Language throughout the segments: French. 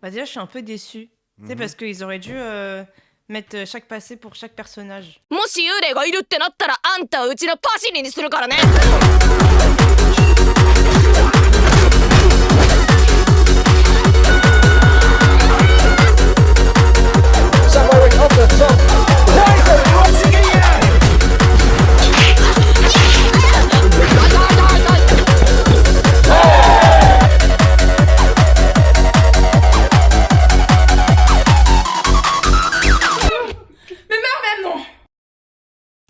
Bah déjà, je suis un peu déçue. Tu sais, parce qu'ils auraient dû mettre chaque passé pour chaque personnage. もし幽霊がいるってなったらあんたをうちのパシリにするからね Somewhere up the top. Once again.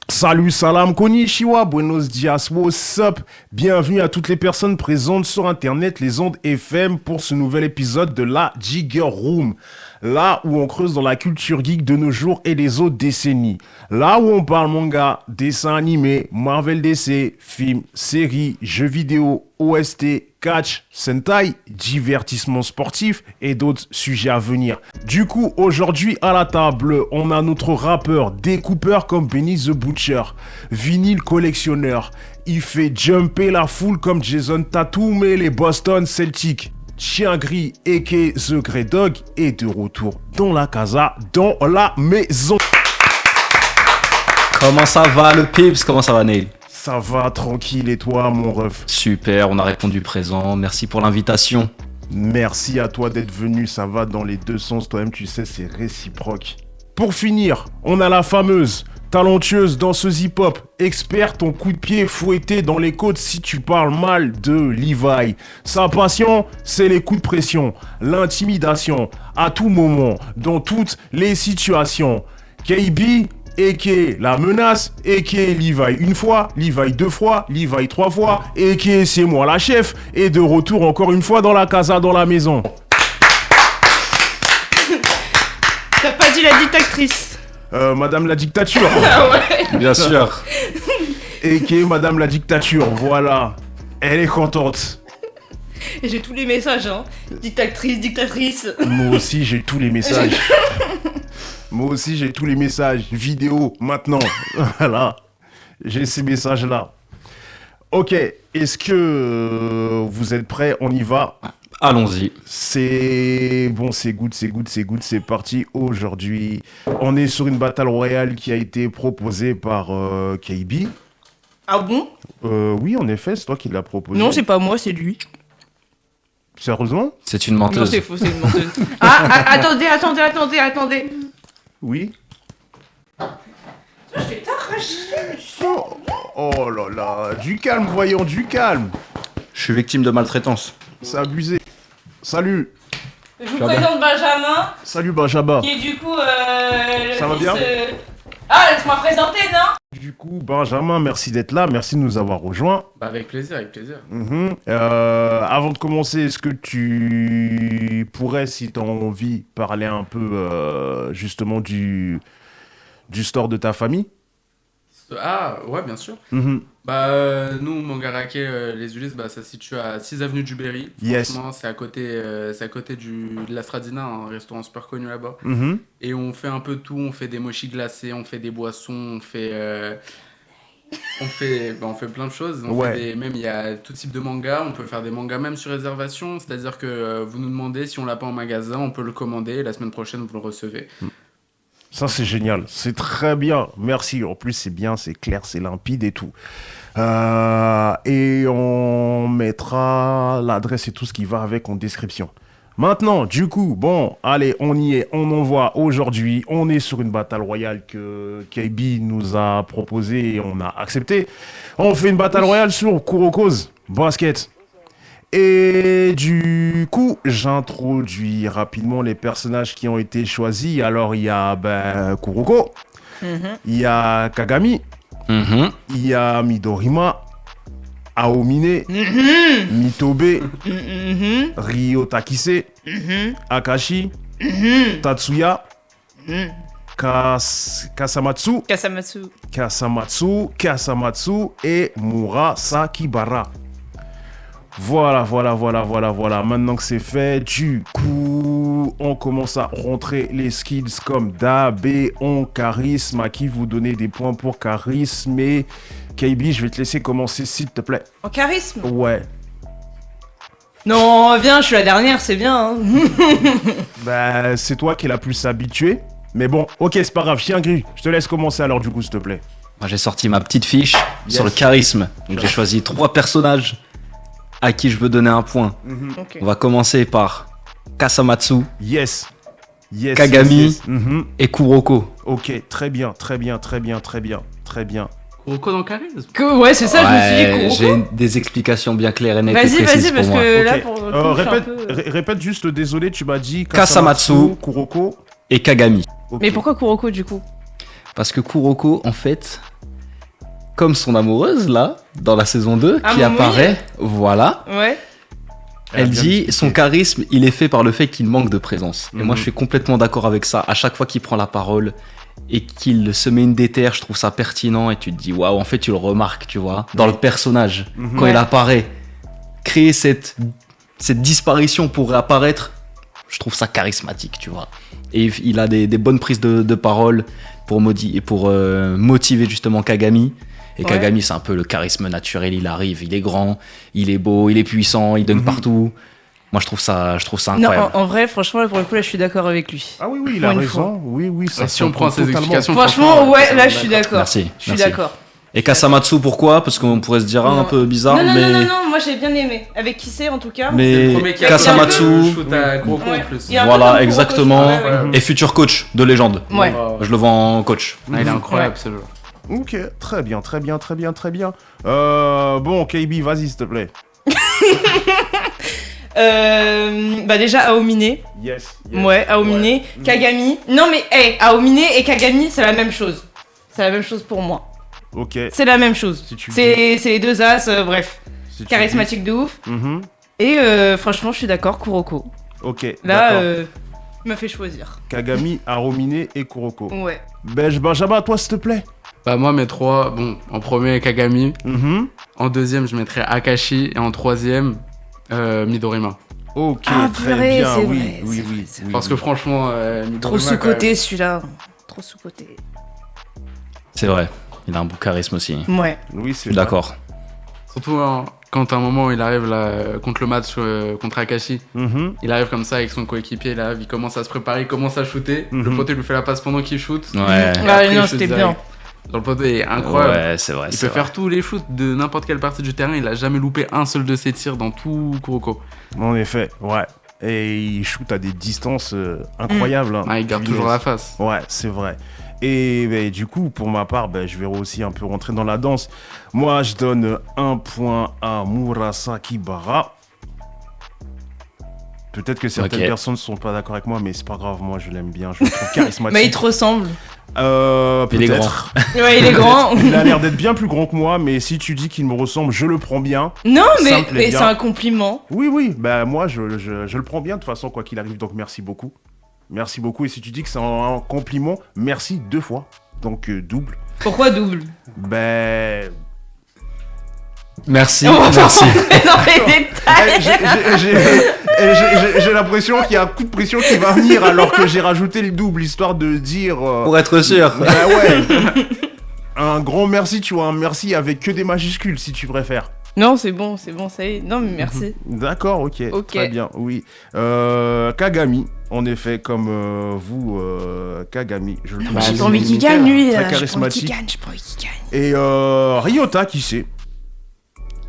Salut, salam, konnichiwa, buenos dias, what's up? Bienvenue à toutes les personnes présentes sur internet, les ondes FM pour ce nouvel épisode de la Jigger Room. Là où on creuse dans la culture geek de nos jours et des autres décennies. Là où on parle manga, dessins animés, Marvel DC, films, séries, jeux vidéo, OST, catch, sentai, divertissement sportif et d'autres sujets à venir. Du coup, aujourd'hui à la table, on a notre rappeur, découpeur comme Benny the Butcher, vinyle collectionneur. Il fait jumper la foule comme Jason Tatum et les Boston Celtics. Chien gris aka The Grey Dog est de retour dans la casa, dans la maison. Comment ça va le Pips? Comment ça va Neil? Ça va tranquille et toi mon ref? Super, on a répondu présent, merci pour l'invitation. Merci à toi d'être venu, ça va dans les deux sens, toi-même tu sais c'est réciproque. Pour finir, on a la fameuse, talentueuse danseuse hip-hop, experte en coup de pied fouetté dans les côtes si tu parles mal de Levi. Sa passion, c'est les coups de pression, l'intimidation, à tout moment, dans toutes les situations. KB, a.k.a. la menace, a.k.a. Levi une fois, Levi deux fois, Levi trois fois, a.k.a. c'est moi la chef, et de retour encore une fois dans la casa, dans la maison. T'as pas dit la dictatrice. Madame la dictature. Ah ouais. Bien sûr. A.k.a. Madame la dictature, voilà. Elle est contente. Et j'ai tous les messages, hein. Dictatrice, dictatrice. Moi aussi, j'ai tous les messages. Moi aussi, j'ai tous les messages. Vidéo, maintenant. Voilà. J'ai ces messages-là. Ok. Est-ce que vous êtes prêts? On y va. Allons-y. C'est bon, c'est good, c'est parti. Aujourd'hui, on est sur une battle royale qui a été proposée par KB. Ah bon? Oui, en effet, c'est toi qui l'as proposé. Non, c'est pas moi, c'est lui. Sérieusement? C'est une Non, menteuse. c'est faux, c'est une menteuse. Attendez. Oui. Je vais t'arracher. Oh là là, du calme, voyons, du calme. Je suis victime de maltraitance. C'est abusé. Salut. Je vous présente Benjamin, Salut Benjamin. qui est du coup Ça va bien Ah, laisse-moi présenter, non? Du coup, Benjamin, merci d'être là, merci de nous avoir rejoints. Bah avec plaisir, avec plaisir. Avant de commencer, est-ce que tu pourrais, si tu as envie, parler un peu justement du store de ta famille? Ah ouais, bien sûr. Nous, Mangarake, les Ulysses, bah, ça se situe à 6 avenue du Berry. Yes. Franchement, c'est à côté de la Stradina, un restaurant super connu là-bas. Et on fait un peu tout, on fait des mochis glacés, on fait des boissons, on fait plein de choses. Même il y a tout type de mangas, on peut faire des mangas même sur réservation, c'est-à-dire que vous nous demandez si on l'a pas en magasin, on peut le commander et la semaine prochaine vous le recevez. Ça, c'est génial. C'est très bien. Merci. En plus, c'est bien, c'est clair, c'est limpide et tout. Et on mettra l'adresse et tout ce qui va avec en description. Maintenant, du coup, bon, allez, on y est, on envoie aujourd'hui. On est sur une battle royale que KB nous a proposée et on a accepté. On fait une battle royale sur Kuroko's Basket. Et du coup, j'introduis rapidement les personnages qui ont été choisis. Alors, il y a Kuroko, il y a Kagami, il y a Midorima, Aomine, Mitobe, Ryo Takise, Akashi, Tatsuya, Kasamatsu et Murasakibara. Voilà. Maintenant que c'est fait, du coup, on commence à rentrer les skills comme d'hab et en charisme. À qui vous donnez des points pour charisme? Et KB, je vais te laisser commencer, s'il te plaît. En charisme? Ouais. Non, viens, je suis la dernière, c'est bien. Hein. Bah, c'est toi qui es la plus habituée. Mais bon, ok, c'est pas grave. Chien gris, je te laisse commencer alors du coup, s'il te plaît. Moi, j'ai sorti ma petite fiche Yes. sur le charisme. Donc, j'ai choisi 3 personnages à qui je veux donner un point. Ok. On va commencer par Kasamatsu Yes. Yes. Kagami. yes, yes. Mhm. et Kuroko. Ok, très bien, très bien, très bien, très bien, très bien. Kuroko dans le charisme. Ouais, c'est ça, je me suis dit Ouais, Kuroko. j'ai des explications bien claires et nettes et Vas-y, précises vas-y, parce pour moi. que là, Ok. pour le coup, je suis un Répète, peu- répète juste, désolé, tu m'as dit Kasamatsu. Kuroko. Et Kagami. Ok. Mais pourquoi Kuroko du coup? Parce que Kuroko, en fait, comme son amoureuse, là, dans la saison 2, Ah, qui Momoi. apparaît, voilà, Ouais. Elle a elle bien dit expliqué. son charisme, il est fait par le fait qu'il manque de présence. Et moi, Mhm. je suis complètement d'accord avec ça. À chaque fois qu'il prend la parole et qu'il se met une déterre, je trouve ça pertinent et tu te dis, waouh, en fait, tu le remarques, tu vois, dans le personnage. Mhm. Quand Ouais. il apparaît, créer cette disparition pour réapparaître, je trouve ça charismatique, tu vois. Et il a des bonnes prises de parole pour motiver justement Kagami. Et Ouais. Kagami, c'est un peu le charisme naturel. Il arrive, il est grand, il est beau, il est puissant, il donne Mhm. partout. Moi, je trouve ça Non, incroyable. en vrai, franchement, là, pour le coup, là, je suis d'accord avec lui. Ah oui, oui, il Pour a une raison. Oui, oui, ça Si on s'entend prend ses totalement. explications, Franchement, ouais, ça là, va, je suis d'accord. d'accord. Merci. Je suis merci. d'accord. Et Kasamatsu, pourquoi? Parce qu'on pourrait se dire Non. un peu bizarre, Non, non, mais. non, non, non, moi j'ai bien aimé. Avec qui c'est en tout cas. C'est le Mais premier qui a Kasamatsu, fait le shoot à Kuroko Ouais. en plus. Il y a un peu comme voilà, Kuroko, exactement. je trouve, ouais. Et futur coach de légende. Ouais. Je le vois en coach. Ah, il est incroyable ce joueur. Ok, très bien, très bien, très bien, très bien. Bon, KB, vas-y, s'il te plaît. Bah déjà Aomine. Yes. Ouais, Aomine. Kagami. Non mais, Aomine et Kagami, c'est la même chose. C'est la même chose pour moi. Ok. C'est la même chose. Si tu C'est les deux as, bref. Si tu Charismatique de ouf. dis. Mhm. Et franchement, je suis d'accord, Kuroko. Ok. Là, d'accord. m'a fait choisir. Kagami, Aromine et Kuroko. Ouais. Benjamin, toi, s'il te plaît. Bah moi mes 3, bon, en premier Kagami, Mhm. en deuxième je mettrais Akashi et en troisième Midorima. Ok, Ah, très purée, bien. c'est Oui, vrai, oui, c'est oui, vrai, c'est oui, Parce oui. que franchement, Midorima, Trop quand sous-côté celui-là. Trop sous-côté. C'est vrai. Il a un beau charisme aussi. Ouais. Oui, Je c'est suis d'accord. même. Surtout hein, quand à un moment il arrive là, contre le match contre Akashi, Mhm. il arrive comme ça avec son coéquipier, là, il commence à se préparer, il commence à shooter, Mhm. le poteau lui fait la passe pendant qu'il shoot. Ouais. Et Ah après, non, il shoot c'était direct. bien. Dans le poteau est incroyable. Ouais, c'est vrai. Il c'est peut vrai. faire tous les shoots de n'importe quelle partie du terrain, il a jamais loupé un seul de ses tirs dans tout Kuroko. En effet, ouais. Et il shoot à des distances incroyables. hein. Ah, il garde Punaise. toujours la face. Ouais, c'est vrai. Et ben, du coup, pour ma part, ben, je vais aussi un peu rentrer dans la danse. Moi, je donne un point à Murasaki Bara. Peut-être que certaines Ok. personnes ne sont pas d'accord avec moi, mais c'est pas grave, moi je l'aime bien, je le trouve charismatique. Mais il te ressemble. Il est Peut-être. Ouais, il est grand. Il a l'air d'être bien plus grand que moi, mais si tu dis qu'il me ressemble, je le prends bien. Non, Ça mais, me plaît bien. c'est un compliment. Oui, oui, bah moi je le prends bien de toute façon, quoi qu'il arrive, donc merci beaucoup. Merci beaucoup, et si tu dis que c'est un compliment, merci 2 fois, donc double. Pourquoi double? Ben... Merci, Oh, merci. Dans les détails. J'ai l'impression qu'il y a un coup de pression qui va venir alors que j'ai rajouté le double, histoire de dire... Pour être sûr. bah ouais. Un grand merci, tu vois, un merci avec que des majuscules, si tu préfères. Non, c'est bon, ça y est. Non, mais merci. D'accord, ok, Ok. très bien, oui. Kagami, en effet, comme vous, Kagami, je le trouve. Bah, J'ai c'est pas envie qu'il nickel. gagne, lui. Très J'ai pas envie qu'il charismatique. gagne, j'ai pas envie qu'il gagne. Et Ryota, qui sait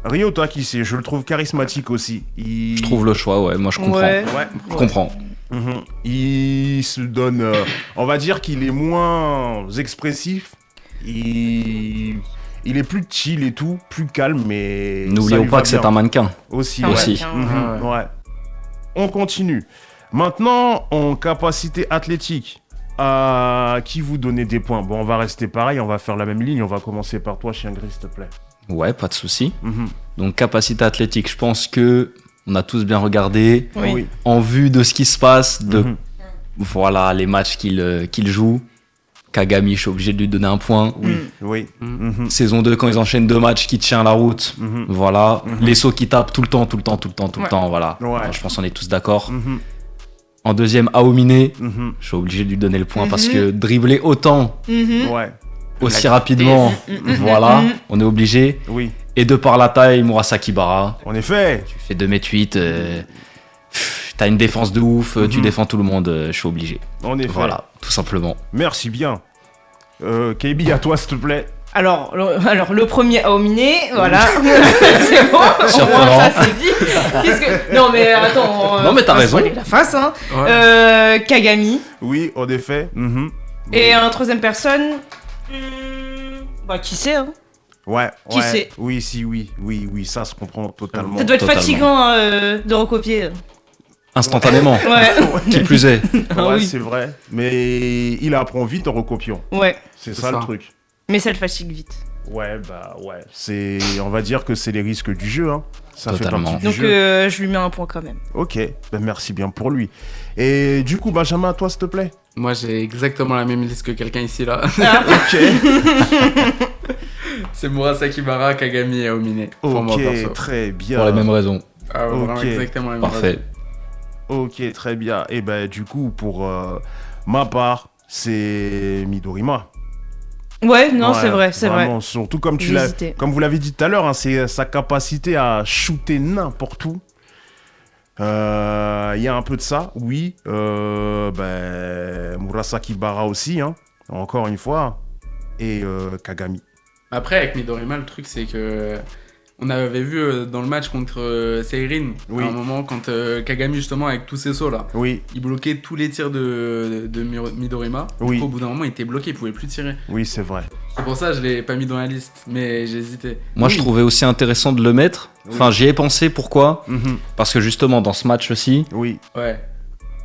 Ryota, qui sait, je le trouve charismatique aussi. Je trouve le choix, ouais. Moi, je comprends. Ouais. Ouais. Je comprends. Mhm. Il se donne... on va dire qu'il est moins expressif. Il est plus chill et tout, plus calme, mais... ça N'oublions lui pas va que c'est bien. un mannequin. Aussi, Ah ouais, Aussi. tiens. Mhm, ouais. On continue. Maintenant, en capacité athlétique, à qui vous donnez des points? Bon, on va rester pareil, on va faire la même ligne. On va commencer par toi, Chien Gris, s'il te plaît. Ouais, pas de souci. Mhm. Donc, capacité athlétique, je pense que on a tous bien regardé. Oui. En vue de ce qui se passe, de Mhm. voilà les matchs qu'il joue. Kagami, je suis obligé de lui donner un point. Oui, Mm. oui. Mhm. Saison 2, quand ils enchaînent 2 matchs, qui tient la route. Mhm. Voilà. Mhm. Les sauts qui tapent tout le temps. Ouais. Voilà. Ouais. Je pense qu'on est tous d'accord. Mhm. En deuxième, Aomine. Mhm. Je suis obligé de lui donner le point Mhm. parce que dribbler autant, Mhm. Ouais, aussi rapidement, Mhm. voilà, Mhm. on est obligé. oui. Et de par la taille, Murasaki Bara, En effet. tu fais 2m8, t'as une défense de ouf, tu défends tout le monde, je suis obligé. En effet. Voilà, tout simplement. Merci bien. KB, à toi, s'il te plaît. Alors, le premier Aomine, voilà. C'est bon, au Surprenant. moins ça c'est dit. Non mais attends, Non, mais t'as faut se raison. voiler la face, hein. Ouais. Kagami. Oui, en effet. Mhm. Et en troisième personne, bah qui c'est, hein. Ouais. Qui ouais. c'est Oui, si, oui, ça se comprend totalement. Ça doit être Totalement. fatigant hein, de recopier. Instantanément, Ouais, qui plus est. Ah Ouais, oui. c'est vrai. Mais il apprend vite en recopiant. ouais. C'est C'est ça, ça. le truc. Mais ça le fatigue vite. Ouais, bah ouais. On va dire que c'est les risques du jeu. Hein. Ça Totalement. fait partie du Donc jeu. je lui mets un point quand même. Ok, ben merci bien pour lui. Et du coup, Benjamin, à toi, s'il te plaît. Moi, j'ai exactement la même liste que quelqu'un ici, là. Ok, C'est Murasaki Bara, Kagami et Aomine. Pour moi, ok, perso. très bien. Pour les mêmes raisons. Ah, ouais, vraiment Ok. exactement la même Parfait. Ok, très bien. Et ben du coup, pour ma part, c'est Midorima. Ouais, non, Ouais, c'est vrai, c'est vrai. vraiment, surtout comme J'ai hésité. comme vous l'avez dit tout à l'heure, hein, c'est sa capacité à shooter n'importe où. Il y a un peu de ça, oui. Murasaki Bara aussi, hein, encore une fois. Et Kagami. Après, avec Midorima, le truc, c'est que. On avait vu dans le match contre Seirin, Oui. à un moment, quand Kagami, justement, avec tous ses sauts là, Oui, il bloquait tous les tirs de Midorima. Oui. Du coup, au bout d'un moment, il était bloqué, il pouvait plus tirer. oui, c'est vrai. C'est pour ça que je l'ai pas mis dans la liste, mais j'ai hésité. Moi, Oui. je trouvais aussi intéressant de le mettre. Enfin, j'y ai pensé, pourquoi Mhm. Parce que justement, dans ce match aussi, Oui, Ouais.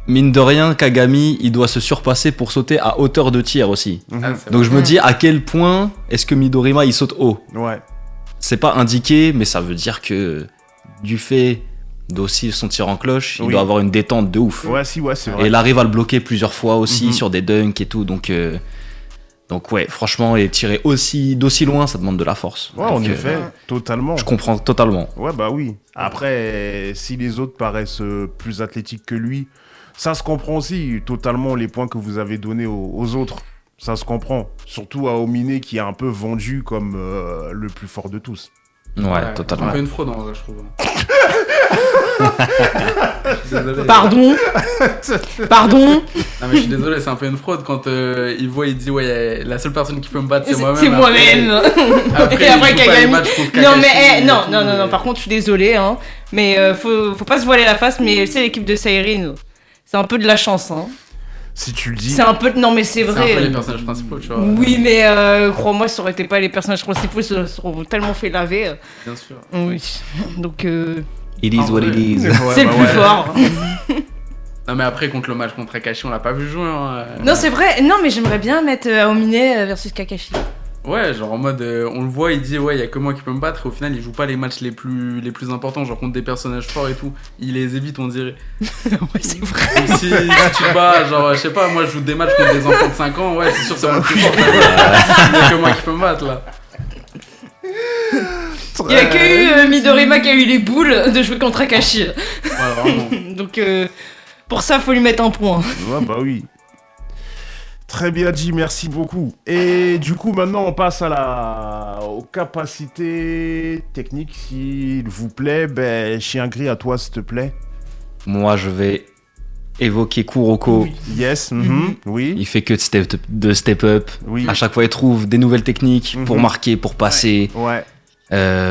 mine de rien, Kagami, il doit se surpasser pour sauter à hauteur de tir aussi. mhm. Ah, c'est Donc je vrai. me dis à quel point est-ce que Midorima il saute haut. Ouais, C'est pas indiqué, mais ça veut dire que du fait d'aussi son tir en cloche, il Oui. doit avoir une détente de ouf. ouais, si, ouais, c'est Et vrai. il arrive à le bloquer plusieurs fois aussi Mhm. sur des dunks et tout. Donc ouais, franchement, et tirer aussi d'aussi loin, ça demande de la force. Ouais, en Donc, effet, totalement. je comprends totalement. Ouais, bah oui. Après, si les autres paraissent plus athlétiques que lui, ça se comprend aussi totalement les points que vous avez donnés aux autres. Ça se comprend. Surtout à Omine qui est un peu vendu comme le plus fort de tous. Ouais, Ouais, totalement. un peu une fraude en vrai, je trouve. Je suis désolé. Pardon. Pardon. Non, mais je suis désolé, c'est un peu une fraude quand il voit, il dit ouais, la seule personne qui peut me battre, c'est moi-même. C'est moi-même. Après, Et après, il joue pas les Kagami. matchs contre Non Kakashi mais et non, tout, non, non, non, et- par contre je suis désolée hein, mais faut pas se voiler la face, mais c'est l'équipe de Seirin, c'est un peu de la chance hein. Si tu le dis. C'est un peu, non mais c'est C'est un peu les vrai. personnages principaux, tu vois. Oui mais crois-moi, ça aurait été pas les personnages principaux, ils se seront tellement fait laver. Bien sûr. Oui, donc It is what it is. Ouais, c'est le bah plus ouais. fort. Non, mais après, contre le match contre Kakashi, on l'a pas vu jouer. Hein. Non c'est vrai, non mais j'aimerais bien mettre Aomine versus Kakashi. Ouais, genre en mode, on le voit, il dit ouais, il y a que moi qui peux me battre, et au final, il joue pas les matchs les plus importants, genre contre des personnages forts et tout. Il les évite, on dirait. Ouais c'est vrai. Donc, si tu te bats, genre, je sais pas, moi je joue des matchs contre des enfants de 5 ans, ouais, c'est sûr, c'est moi le plus fort. Il y a que moi qui peux me battre là. Il y a que eu Midorima qui a eu les boules de jouer contre Kakashi. Ouais, vraiment. Donc pour ça faut lui mettre un point. Ouais, bah oui. Très bien dit, merci beaucoup. Et du coup, maintenant, on passe aux capacités techniques, s'il vous plaît. Ben, Chien Gris, à toi, s'il te plaît. Moi, je vais évoquer Kuroko. Yes, oui, Il fait que de step up. oui. À chaque fois, il trouve des nouvelles techniques pour Mhm. marquer, pour passer. Ouais,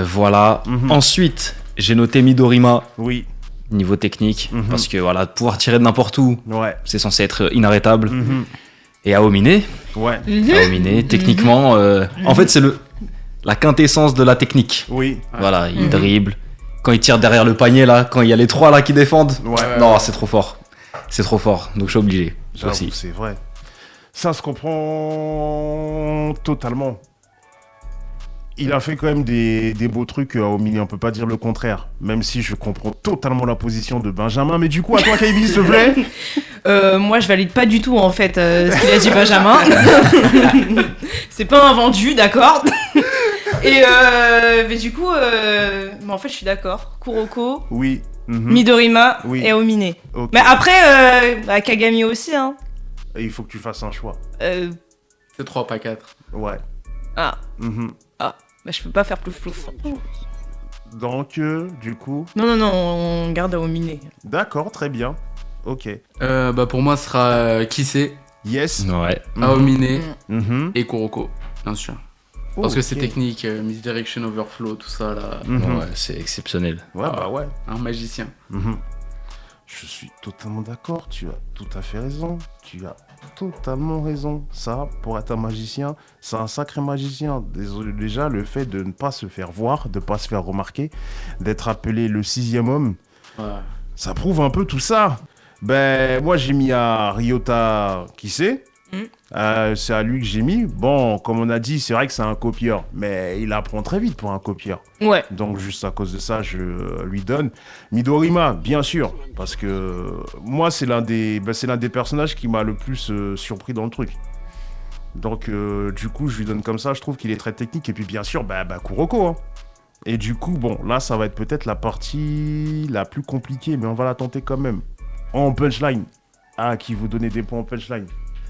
Voilà. Mhm. Ensuite, j'ai noté Midorima, oui, niveau technique, Mhm. parce que voilà, pouvoir tirer de n'importe où, ouais. c'est censé être inarrêtable. Mhm. Et Aomine, Ouais, Aomine, techniquement, en fait, c'est la quintessence de la technique. oui, Ouais. Voilà, il Mhm. dribble. Quand il tire derrière le panier, là, quand il y a les trois là qui défendent, ouais. non, c'est trop fort. C'est trop fort, donc je suis obligé. Ça J'avoue, aussi. c'est vrai. Ça se comprend totalement. Il a fait quand même des beaux trucs au milieu, on peut pas dire le contraire. Même si je comprends totalement la position de Benjamin. Mais du coup, à toi, KB, s'il te plaît. Moi, je valide pas du tout en fait ce qu'il a dit Benjamin. C'est pas un vendu, d'accord. Et mais du coup, mais en fait, je suis d'accord. Kuroko, Oui. Mhm. Midorima Oui. et Aomine. Ok. Mais après, Kagami aussi, hein. Et il faut que tu fasses un choix. Euh, C'est 3, pas 4. Ouais. ah, Mhm. Bah, je peux pas faire plouf plouf. Donc, du coup... Non, on garde à Ominé. D'accord, très bien. Ok. Bah pour moi, ce sera Kissé, Yes. Ouais. Aomine Mhm. et Kuroko, bien sûr. Parce que c'est Ok. technique, Misdirection, Overflow, tout ça là. Mhm. Ouais, c'est exceptionnel. Ouais, bah ouais. Un magicien. Mhm. Je suis totalement d'accord, tu as tout à fait raison. Tu as totalement raison. Ça, pour être un magicien, c'est un sacré magicien. Désolé, déjà, le fait de ne pas se faire voir, de ne pas se faire remarquer, d'être appelé le 6e homme, Ouais. ça prouve un peu tout ça. Ben, moi, j'ai mis à Ryota Kissé. C'est à lui que j'ai mis. Bon, comme on a dit, c'est vrai que c'est un copieur, mais il apprend très vite pour un copieur. Ouais. Donc, juste à cause de ça, je lui donne. Midorima, bien sûr, parce que moi, c'est l'un des personnages qui m'a le plus surpris dans le truc. Donc, du coup, je lui donne comme ça. Je trouve qu'il est très technique. Et puis, bien sûr, Kuroko. Hein. Et du coup, bon, là, ça va être peut-être la partie la plus compliquée, mais on va la tenter quand même. En punchline. Ah, qui vous donnez des points en punchline.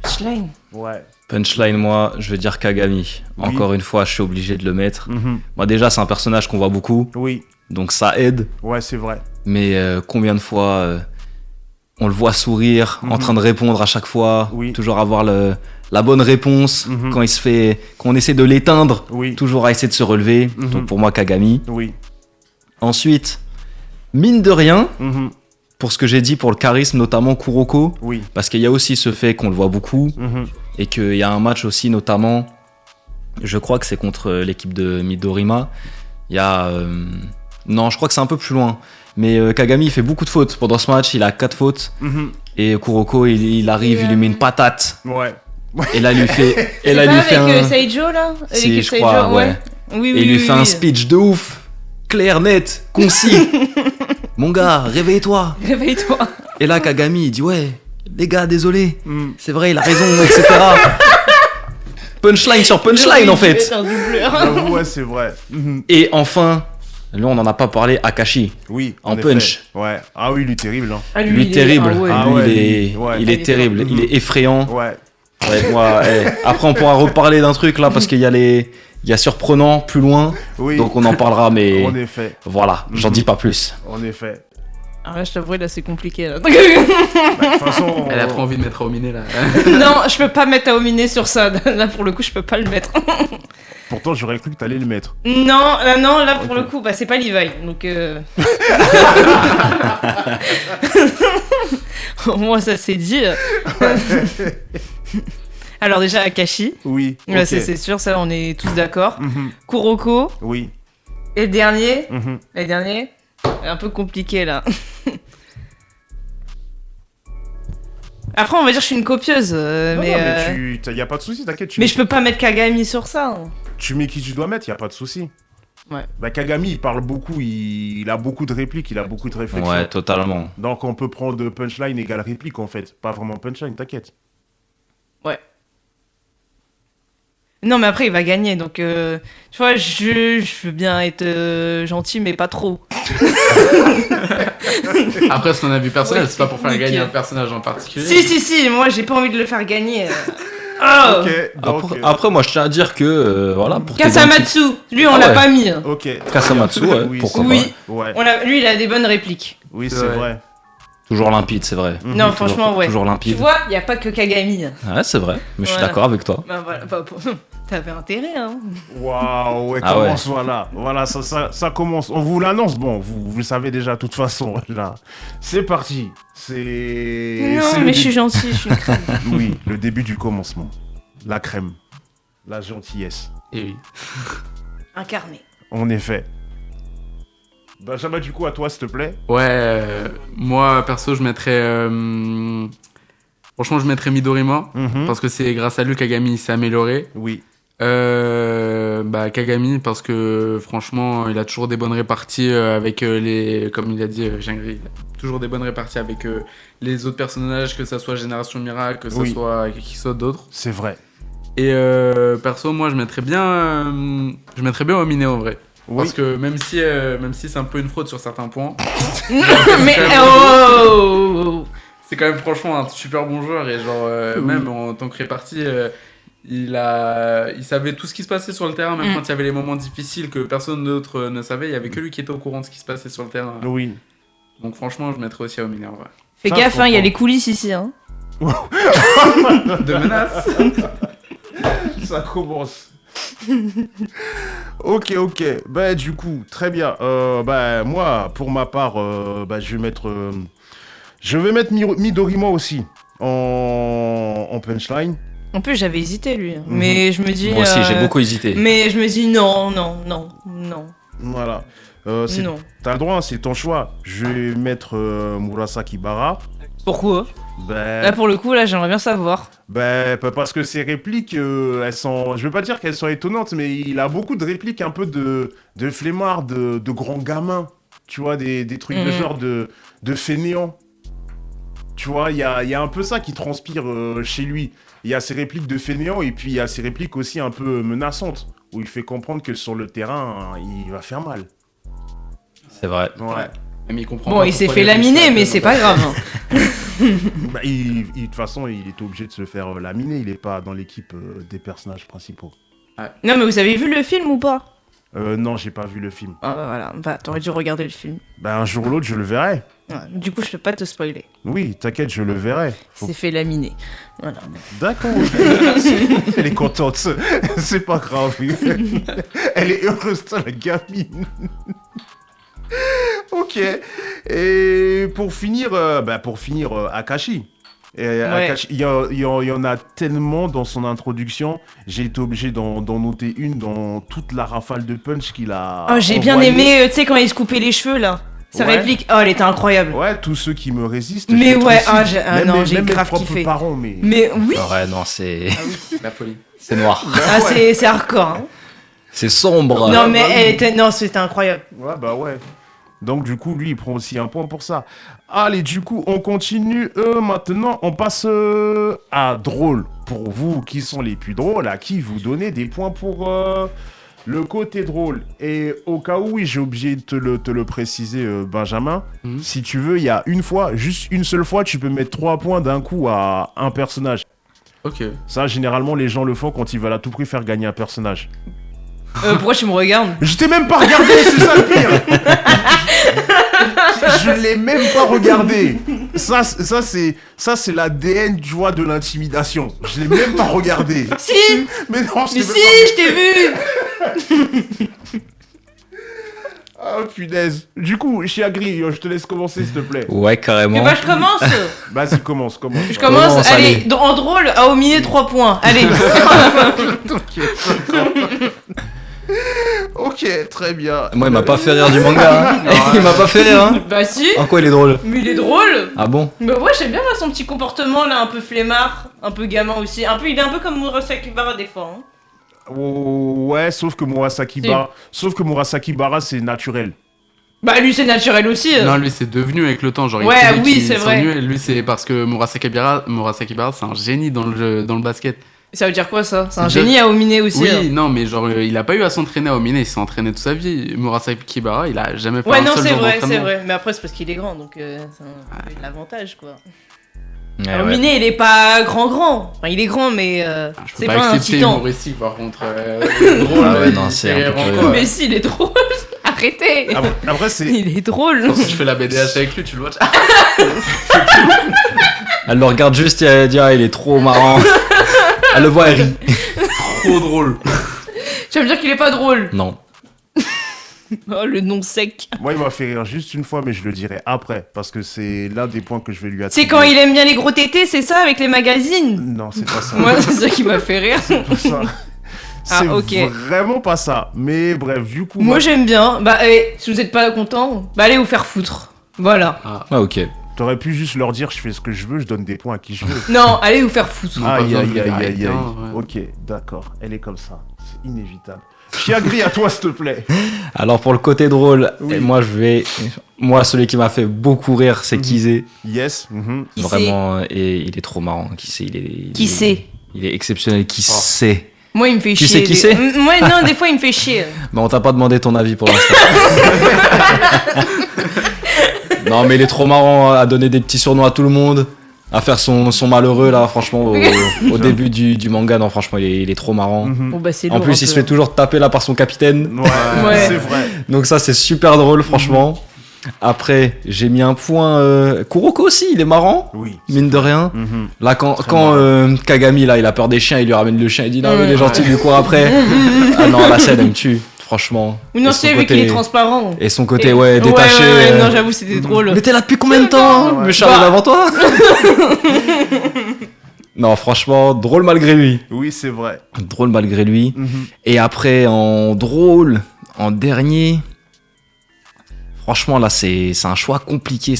Schlein. Ouais. Punchline, moi, je veux dire Kagami. Oui. Encore une fois, je suis obligé de le mettre. Mhm. Moi, déjà, c'est un personnage qu'on voit beaucoup, Oui, donc ça aide. ouais, c'est vrai. Mais combien de fois on le voit sourire, en train de répondre à chaque fois, Oui. toujours avoir la bonne réponse Mhm. quand on essaie de l'éteindre, Oui. toujours à essayer de se relever. Mhm. Donc pour moi, Kagami. Oui. Ensuite, mine de rien, Mhm. pour ce que j'ai dit pour le charisme, notamment Kuroko, Oui. parce qu'il y a aussi ce fait qu'on le voit beaucoup, Mhm. et qu'il y a un match aussi, notamment, je crois que c'est contre l'équipe de Midorima. Il y a. Non, je crois que c'est un peu plus loin. Mais Kagami, il fait beaucoup de fautes. Pendant ce match, il a 4 fautes. Mhm. Et Kuroko, il arrive, il lui met une patate. Ouais. Et là, il lui fait. Et là, C'est il lui pas fait avec un. Seijo là Si, L'équipe je crois, Seijo, ouais. Oui, Et il lui fait un speech de ouf. Clair, net, concis. Mon gars, réveille-toi. Réveille-toi. Et là, Kagami, il dit ouais, les gars, désolé. Mhm. C'est vrai, il a raison, etc. Punchline sur punchline, en fait. C'est un doubleur. J'avoue, ouais, c'est vrai. Mhm. Et enfin, là, on n'en a pas parlé, Akashi. Oui. En effet. punch. Ouais. Ah oui, lui, terrible. Hein. Ah, Lui, il est- terrible. ah ouais. Ah Lui, ouais, il est, lui, ouais. il est terrible. Mhm. Il est effrayant. Ouais. Ouais, moi, après, on pourra reparler d'un truc là parce qu'il y a il y a surprenant plus loin. Oui. Donc, on en parlera, mais En effet. voilà, j'en dis pas plus. En effet. Alors là, je t'avoue, là, c'est compliqué. Là. Bah, de toute façon. Elle a trop envie de mettre Aomine là. Non, je peux pas mettre Aomine sur ça. Là, pour le coup, je peux pas le mettre. Pourtant, j'aurais cru que t'allais le mettre. Non, là, pour Ok. le coup, bah, c'est pas Levi. Donc, moi, ça c'est dit. Alors, déjà, Akashi. Oui. Ouais, ok. c'est sûr, ça, on est tous d'accord. Mhm. Kuroko. Oui. Et le dernier. Mhm. Le dernier. Un peu compliqué, là. Après, on va dire que je suis une copieuse. Non, mais non, mais y a pas de souci, t'inquiète. mais je peux pas mettre Kagami sur ça. Tu mets qui tu dois mettre, y a pas de souci. Ouais. Bah, Kagami, il parle beaucoup, il a beaucoup de répliques, il a beaucoup de réflexions. Ouais, totalement. Donc, on peut prendre punchline égale réplique, en fait. Pas vraiment punchline, t'inquiète. Ouais. Non, mais après, il va gagner. Donc, tu vois, je veux bien être gentil, mais pas trop. Après, ce qu'on a vu personnel, Oui, c'est pas pour faire nickel. gagner un personnage en particulier. Si, moi, j'ai pas envie de le faire gagner. Oh Ok, donc. Après, moi, je tiens à dire que voilà, pour t'aider un petit- Kasamatsu, lui, on Ah l'a ouais. pas mis. Ok. Kasamatsu, ouais, Oui, pourquoi c'est Oui. vrai. Ouais. Lui, il a des bonnes répliques. Oui, C'est c'est vrai. vrai. Toujours limpide, c'est vrai. Mhm. Non, franchement, ouais. Toujours Tu limpide. vois, il y a pas que Kagami. Ouais, c'est vrai. Mais je suis Voilà. d'accord avec toi. Bah voilà, t'avais intérêt, hein. Waouh, ouais, Ah commence, voilà. Voilà, ça commence. On vous l'annonce, bon, vous le savez déjà, de toute façon, là. C'est parti. C'est. Non, c'est le mais je suis début. gentil, je suis une crème. Oui, le début du commencement. La crème. La gentillesse. Et oui. Incarné. En effet. Benjamin, du coup, à toi, s'il te plaît. Ouais, moi perso, je mettrais. Franchement, je mettrais Midorima. Mhm. Parce que c'est grâce à lui Kagami s'est amélioré. Oui. Kagami, parce que franchement, il a toujours des bonnes réparties avec les. Comme il a dit, Gingri, il a toujours des bonnes réparties avec les autres personnages, que ça soit Génération Miracle, que ça Oui. soit qui soit d'autres. C'est vrai. Et perso, moi, je mettrais bien Omine en vrai. Oui. Parce que même si c'est un peu une fraude sur certains points, Mais quand même- oh c'est quand même franchement un super bon joueur et genre même en tant que répartie, il savait tout ce qui se passait sur le terrain, même quand il y avait les moments difficiles que personne d'autre ne savait. Il y avait que lui qui était au courant de ce qui se passait sur le terrain. Oui. Donc franchement, je mettrais aussi Aomine en vrai. Fais Ça, gaffe, je il y a comprends. les coulisses ici. Hein. De menace. Ça commence. Ok. Bah, du coup, très bien. Moi, pour ma part, je vais mettre Midorima aussi en punchline. En plus, j'avais hésité lui. Mais je me dis. Moi aussi, j'ai beaucoup hésité. Mais je me dis non. Voilà. Non. T'as le droit, hein, c'est ton choix. Je vais mettre Murasaki Bara. Pourquoi Ben, Là, pour le coup, là, j'aimerais bien savoir. parce que ses répliques, elles sont... Je veux pas dire qu'elles sont étonnantes, mais il a beaucoup de répliques un peu de flemmard, de grands gamins. Tu vois, des trucs de genre de fainéants. Tu vois, il y a un peu ça qui transpire chez lui. Il y a ses répliques de fainéants et puis il y a ses répliques aussi un peu menaçantes, où il fait comprendre que sur le terrain, il va faire mal. C'est vrai. Ouais. Mais il comprend Bon, pas il s'est pourquoi fait les Russes laminer, mais l'appellent c'est pas grave. Hein. De toute façon, il était obligé de se faire laminer. Il est pas dans l'équipe des personnages principaux. Non, mais vous avez vu le film ou pas Non, j'ai pas vu le film. Ah, voilà, bah, t'aurais dû regarder le film. Un jour ou l'autre, je le verrai. Ouais, du coup, je peux pas te spoiler. Oui, t'inquiète, je le verrai. Il s'est fait laminer. Voilà. D'accord. Elle est contente. C'est pas grave. Elle est heureuse, la gamine. Ok. Et pour finir, Akashi. Akashi, il y en a tellement dans son introduction. J'ai été obligé d'en noter une dans toute la rafale de punch qu'il a. Oh, j'ai bien envoyée. aimé, tu sais, quand il se coupait les cheveux, là. Sa Ouais. réplique, oh, elle était incroyable. Ouais, tous ceux qui me résistent. Mais je les ouais, trouve aussi. j'ai Même grave mes propres kiffé. parents, mais. Mais oui, Ouais, non, c'est La folie. c'est noir. ah, c'est hardcore. Hein. C'est sombre. Non, mais elle était... Non, c'était incroyable. Ouais, bah ouais. Donc, du coup, lui, il prend aussi un point pour ça. Allez, du coup, on continue. Maintenant, on passe à drôle. Pour vous, qui sont les plus drôles, à qui vous donnez des points pour le côté drôle. Et au cas où, oui, j'ai oublié de te le préciser, Benjamin. Mhm. Si tu veux, il y a une fois, juste une seule fois, tu peux mettre 3 points d'un coup à un personnage. Ok. Ça, généralement, les gens le font quand ils veulent à tout prix faire gagner un personnage. Pourquoi tu me regardes Je t'ai même pas regardé, c'est ça le pire. Je l'ai même pas regardé. Ça c'est l'ADN, tu vois, de l'intimidation. Je l'ai même pas regardé. Si. Mais non, je Mais t'ai si, même je t'ai vu. pas... Ah, punaise. Du coup, Chiagri, je te laisse commencer, s'il te plaît. Ouais, carrément. Que bah, je commence. Vas-y, commence. Je commence, Commence, allez, allez. en drôle, à Ominé 3 points. Allez. Ok, très bien. Moi, il m'a pas fait rire du manga. Hein. Il m'a pas fait rire. Hein. Bah si. En quoi il est drôle? Mais il est drôle. Ah bon? Bah ouais, j'aime bien là, son petit comportement là, un peu flemmard, un peu gamin aussi. Il est un peu comme Murasaki Bara des fois. Hein. Oh, ouais, sauf que Murasaki Bara, c'est naturel. Bah lui c'est naturel aussi. Non, lui c'est devenu avec le temps. Genre, Ouais, il y a que oui, qui c'est sont vrai. venus, et lui c'est parce que Murasaki Bara c'est un génie dans le basket. Ça veut dire quoi ça? C'est un Je- génie à Ominé aussi. Oui, hein. non, mais genre il a pas eu à s'entraîner à Omine, il s'est entraîné toute sa vie. Murasaki Bara, il a jamais fait Ouais, un non, seul c'est jour vrai, c'est d'entraînement. vrai. Mais après, c'est parce qu'il est grand, donc c'est un peu l'avantage quoi. Ouais, Alors, ouais. Miné, il est pas grand. Enfin, il est grand, mais Je peux c'est pas pas un accepter titan. humoristique par contre. Drôle, Ah ouais, non, c'est un peu vraiment, plus- quoi. Mais si, il est drôle. Arrêtez. Après, c'est... Il est drôle. Si je fais la BDH avec lui, tu le vois. Elle le regarde juste et elle dit ah, il est trop marrant. Elle le voit, elle rit. Trop drôle. Tu vas me dire qu'il est pas drôle. Non. Oh, le nom sec. Moi, il m'a fait rire juste une fois, mais je le dirai après, parce que c'est l'un des points que je vais lui attribuer. C'est quand il aime bien les gros tétés, c'est ça, avec les magazines? Non, c'est pas ça. Moi, c'est ça qui m'a fait rire. C'est pas ça. Ah, C'est ok. vraiment pas ça. Mais bref, du coup... Moi, j'aime bien. Bah, si vous êtes pas content, bah, allez vous faire foutre. Voilà. Ah, ok. T'aurais pu juste leur dire, je fais ce que je veux, je donne des points à qui je veux. Non, allez vous faire foutre. pas Aïe, besoin aïe, de aïe, arrêter, aïe, aïe. hein, ouais. Ok, d'accord. Elle est comme ça. C'est inévitable. Chiagri, à toi, s'il te plaît. Alors pour le côté drôle, Oui. moi celui qui m'a fait beaucoup rire, c'est Kizé. Yes. mhm. Qui Vraiment, et il est trop marrant. Kizé, Qui sait? Il est exceptionnel. Qui sait? Moi, il me fait Tu chier. sais qui c'est Moi, non, des fois, il me fait chier. Mais on t'a pas demandé ton avis pour l'instant. Non, mais il est trop marrant à donner des petits surnoms à tout le monde. à faire son malheureux là, franchement, au début du manga. Non, franchement, il est trop marrant. Bon, bah, c'est En lourd, plus, un il se peu. fait toujours taper là par son capitaine. Ouais, c'est vrai. Donc ça, c'est super drôle, franchement. Après, j'ai mis un point. Kuroko aussi, il est marrant, Oui. mine de rien. Mhm. Là, quand marrant. Kagami, là, il a peur des chiens, il lui ramène le chien, il dit non, mais il est Ouais. gentil, il lui court après. Ah non, la scène, elle me tue, franchement. Ou non, Et son c'est vu côté- qu'il est transparent. Et son côté, Et- ouais, détaché. Ouais, non, j'avoue, c'était drôle. Mais t'es là depuis combien de temps Ouais. Le chat arrive Bah. avant toi. Non, franchement, drôle malgré lui. Oui, c'est vrai. Drôle malgré lui. Mhm. Et après, en drôle, en dernier. Franchement, là, c'est un choix compliqué.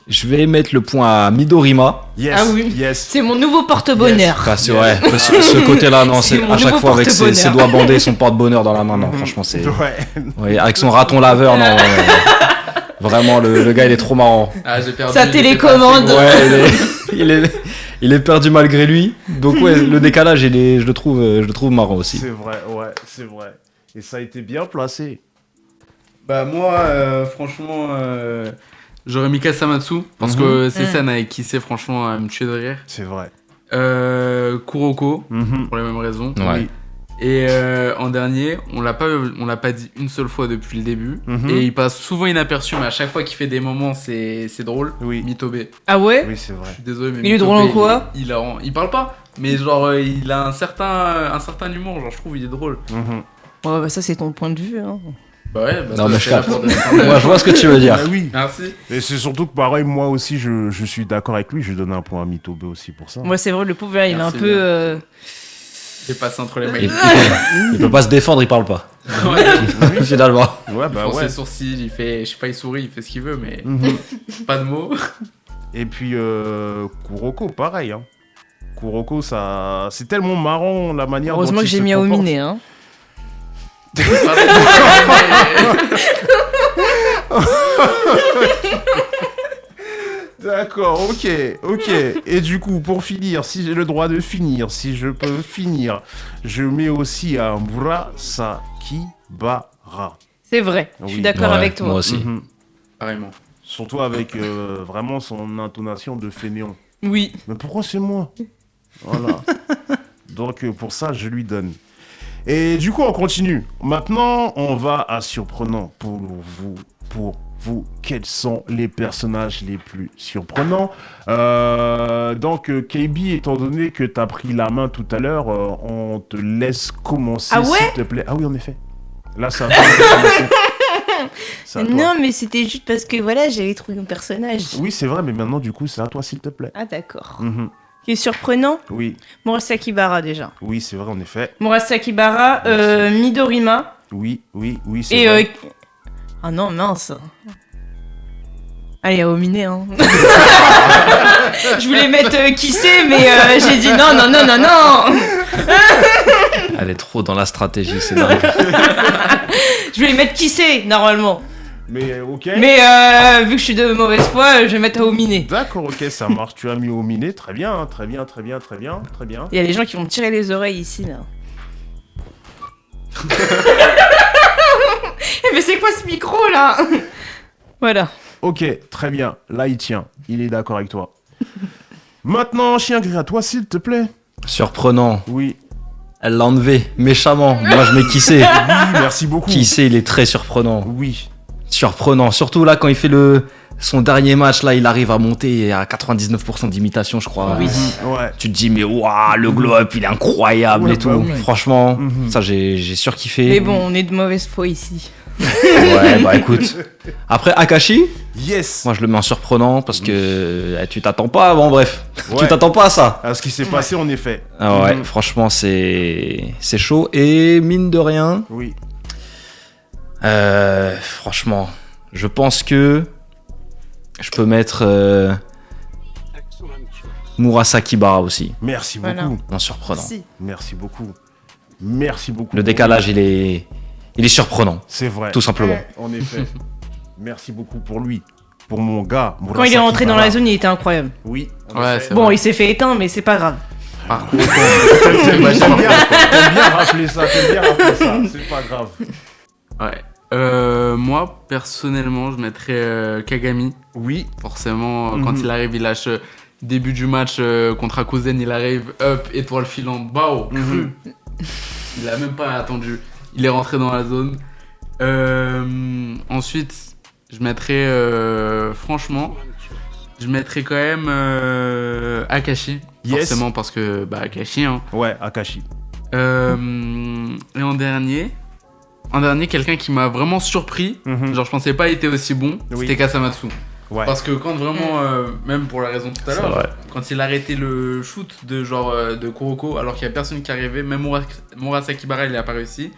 Je vais mettre le point à Midorima. Yes. Ah oui. Yes. C'est mon nouveau porte-bonheur. Enfin, c'est vrai. Ce côté-là, non, C'est c'est mon à chaque nouveau fois avec ses porte-bonheur. doigts bandés, son porte-bonheur dans la main. Non, franchement, c'est. Ouais. Ouais, avec son raton laveur, non. Vraiment, le gars, il est trop marrant. Ah, j'ai perdu. Sa il était télécommande. pas assez gros. Ouais, il est perdu malgré lui. Donc, ouais, le décalage, je le trouve marrant aussi. C'est vrai, ouais, c'est vrai. Et ça a été bien placé. Bah moi, franchement, j'aurais mis Kasamatsu parce que ces scènes avec qui c'est franchement me tuer de rire. C'est vrai. Kuroko Mhm. pour les mêmes raisons. Ouais. Et en dernier, on l'a pas dit une seule fois depuis le début. Mhm. Et il passe souvent inaperçu, mais à chaque fois qu'il fait des moments, c'est drôle. Oui. Mitobe. Ah ouais? Oui, c'est vrai. Je suis désolé, mais Il est Mitobe, drôle en quoi il parle pas, mais genre il a un certain humour. Genre je trouve il est drôle. Mhm. Ouais, bah ça, c'est ton point de vue. Hein. Bah ouais. Bah Non, toi, mais t'es je là capte. pour défendre. Moi, je vois ce que tu veux dire. Ah oui. Merci. Et c'est surtout que pareil, moi aussi, je suis d'accord avec lui. Je donne un point à Mitobe aussi pour ça. Moi, c'est vrai, le pauvre, il est un Merci peu. bien. Il est passé entre les Il, mails. il peut pas se défendre, il parle pas. Finalement. Ouais, bah Pour ouais. ses sourcils, il fait, je sais pas, il sourit, il fait ce qu'il veut, mais Mhm. pas de mots. Et puis Kuroko, pareil. Hein. Kuroko, ça, c'est tellement marrant la manière dont Heureusement il que j'ai se mis comporte. Aomine, hein. D'accord, ok. Et du coup, pour finir, si j'ai le droit de finir, si je peux finir, je mets aussi un Murasakibara. C'est vrai, je suis Oui. d'accord Ouais, avec toi. Moi aussi. Mhm. Carrément. Surtout avec vraiment son intonation de fainéant. Oui. Mais pourquoi c'est moi? Voilà. Donc pour ça, je lui donne. Et du coup, on continue. Maintenant, on va à surprenant pour vous. Quels sont les personnages les plus surprenants? Donc, KB, étant donné que tu as pris la main tout à l'heure, on te laisse commencer, Ah ouais? s'il te plaît. Ah oui, en effet. Là, ça va commencer. C'est à toi. Non, mais c'était juste parce que voilà, j'avais trouvé mon personnage. Oui, c'est vrai, mais maintenant, du coup, c'est à toi, s'il te plaît. Ah, d'accord. Mhm. Qui est surprenant? Oui, Murasakibara déjà. oui, c'est vrai, en effet. Murasakibara, Midorima Oui, c'est et. vrai. Ah non, mince. Allez, Aomine, hein. Je voulais mettre qui c'est, mais j'ai dit non. Elle est trop dans la stratégie, c'est dingue. Je voulais mettre qui c'est, normalement. Mais ok. Mais vu que je suis de mauvaise foi, je vais mettre Aomine. D'accord, ok, ça marche. Tu as mis au miné, très bien. Il y a des gens qui vont me tirer les oreilles ici, là. Mais c'est quoi ce micro, là? Voilà. Ok, très bien. Là, il tient. Il est d'accord avec toi. Maintenant, chien gris, à toi, s'il te plaît. Surprenant. Oui. Elle l'a enlevé méchamment. Moi, je mets qui c'est. Oui, merci beaucoup. Qui c'est, il est très surprenant. Oui. Surprenant. Surtout là, quand il fait son dernier match, là, il arrive à monter à 99% d'imitation, je crois. Oui. Ouais. Tu te dis, mais waouh, le glow-up, il est incroyable Ouais, et tout. bah oui. Franchement, Mhm. ça, j'ai surkiffé. Mais bon, on est de mauvaise foi ici. Ouais, bah écoute. Après, Akashi, Yes. moi, je le mets en surprenant parce que tu t'attends pas. Bon, bref, Ouais. tu t'attends pas à ça. À ce qui s'est passé, en effet. Ah ouais, Mhm. franchement, c'est chaud. Et mine de rien, Oui. franchement, je pense que je peux mettre Murasakibara aussi, Merci Voilà. beaucoup. en surprenant. Si. Merci beaucoup. Merci beaucoup. Le décalage, il est surprenant, C'est vrai. tout simplement. En effet. Merci beaucoup pour lui. Pour mon gars. Quand il est rentré dans la zone, il était incroyable. Oui. en Ouais, effet. c'est Bon, vrai. il s'est fait éteindre, mais c'est pas grave. Par contre, T'aimes bien rappeler ça. C'est pas grave. ouais. Moi, personnellement, je mettrais Kagami. Oui. Forcément, quand il arrive, il lâche début du match contre Akuzen, il arrive, up, étoile filante, bao, cru. Il a même pas attendu. Il est rentré dans la zone. Ensuite, je mettrais, franchement, je mettrais quand même Akashi. Yes. Forcément, parce que, Akashi, hein. Ouais, Akashi. Et en dernier, quelqu'un qui m'a vraiment surpris, genre je pensais pas il était aussi bon, c'était Kasamatsu. Ouais. Parce que quand vraiment, même pour la raison tout à C'est l'heure, vrai. quand il a arrêté le shoot de genre de Kuroko alors qu'il y a personne qui arrivait, même Murasaki Bara il a pas réussi,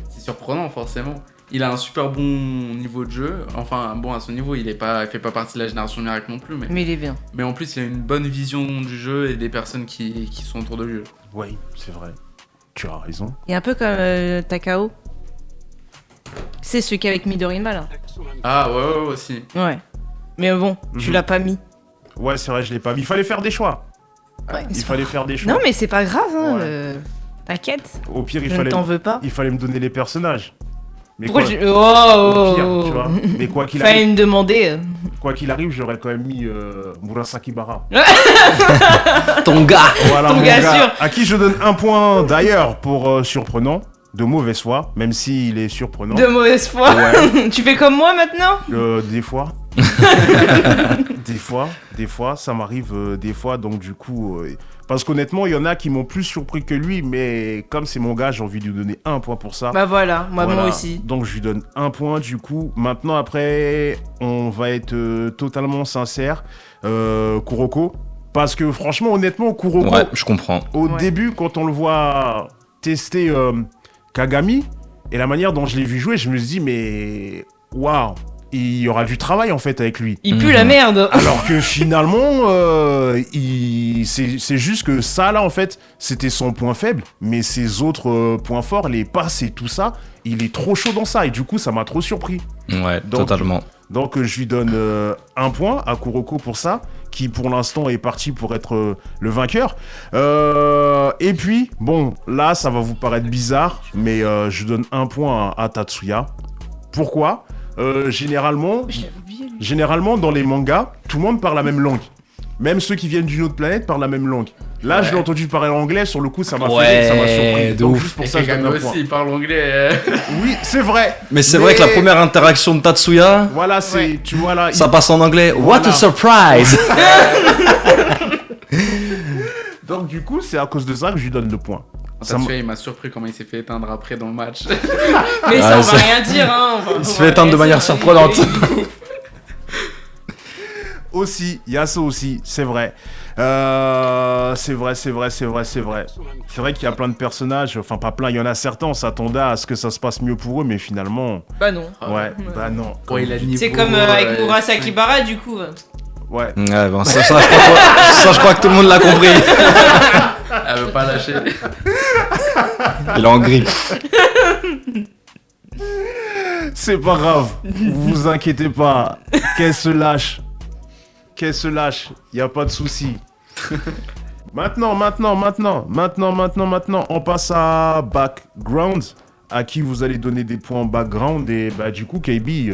c'est surprenant forcément. Il a un super bon niveau de jeu, enfin bon à son niveau, il fait pas partie de la génération miracle non plus, Mais il est bien. mais en plus il a une bonne vision du jeu et des personnes qui sont autour de lui. Oui, c'est vrai. Tu as raison. Il est un peu comme Takao. C'est celui qui est avec Midorima là. Ah ouais aussi. Ouais. Mais bon, tu l'as pas mis. Ouais, c'est vrai, je l'ai pas vu. Il fallait faire des choix. Ouais, Il fallait faire des choix. Non mais c'est pas grave, hein. Ouais. T'inquiète. Au pire, Je ne t'en veux pas. il fallait me donner les personnages. Mais Pourquoi quoi- tu... Au pire, tu vois. Mais quoi qu'il Fallait arrive, me demander. j'aurais quand même mis Murasaki Bara. Ton gars. Voilà, Ton mon gars gars, sûr. à qui je donne un point d'ailleurs pour surprenant, de mauvaise foi, même s'il est surprenant. De mauvaise foi. Ouais. Tu fais comme moi maintenant? Des fois. des fois, ça m'arrive des fois, donc du coup... parce qu'honnêtement, il y en a qui m'ont plus surpris que lui, mais comme c'est mon gars, j'ai envie de lui donner un point pour ça. Bah voilà, moi Voilà. aussi. Donc je lui donne un point du coup. Maintenant après, on va être totalement sincère. Kuroko. Parce que franchement, honnêtement, Kuroko, Ouais, je comprends. au Ouais. début, quand on le voit tester Kagami, et la manière dont je l'ai vu jouer, je me suis dit, mais waouh, il y aura du travail en fait avec lui. Il pue la merde. Alors que finalement, c'est juste que ça là en fait, c'était son point faible, mais ses autres points forts, les passes et tout ça, il est trop chaud dans ça et du coup ça m'a trop surpris. Ouais, Donc- totalement. Donc je lui donne un point à Kuroko pour ça, qui pour l'instant est parti pour être le vainqueur. Et puis, bon, là ça va vous paraître bizarre, mais je donne un point à Tatsuya. Pourquoi généralement, dans les mangas, tout le monde parle la même langue. Même ceux qui viennent d'une autre planète parlent la même langue. Là, je l'ai entendu parler anglais, sur le coup, ça m'a fait, ça m'a surpris. de Donc, ouf. juste pour Et ça, je donne Kagami un point. aussi, il parle anglais. Oui, c'est vrai. Mais c'est vrai que la première interaction de Tatsuya, Voilà, c'est, Ouais. tu vois là. ça passe en anglais. What Voilà. a surprise! Donc, du coup, c'est à cause de ça que je lui donne le point. Ça Tatsuya, il m'a surpris comment il s'est fait éteindre après dans le match. Mais ça, on va c'est- rien dire, hein. Il se fait éteindre de manière surprenante. Aussi, il y a ça aussi, c'est vrai. C'est vrai. C'est vrai qu'il y a plein de personnages, enfin pas plein, il y en a certains, on s'attendait à ce que ça se passe mieux pour eux, mais finalement, Bah non. ouais, bah non. Ouais, il a le niveau, C'est comme avec ouais, Murasaki c'est- Bara, du coup. Ouais, Ouais, bon, ça, je crois que tout le monde l'a compris. Elle veut pas lâcher. Il est en grippe. c'est pas grave, vous inquiétez pas, qu'elle se lâche, y a pas de souci. Maintenant, on passe à background, à qui vous allez donner des points en background, et bah du coup, KB,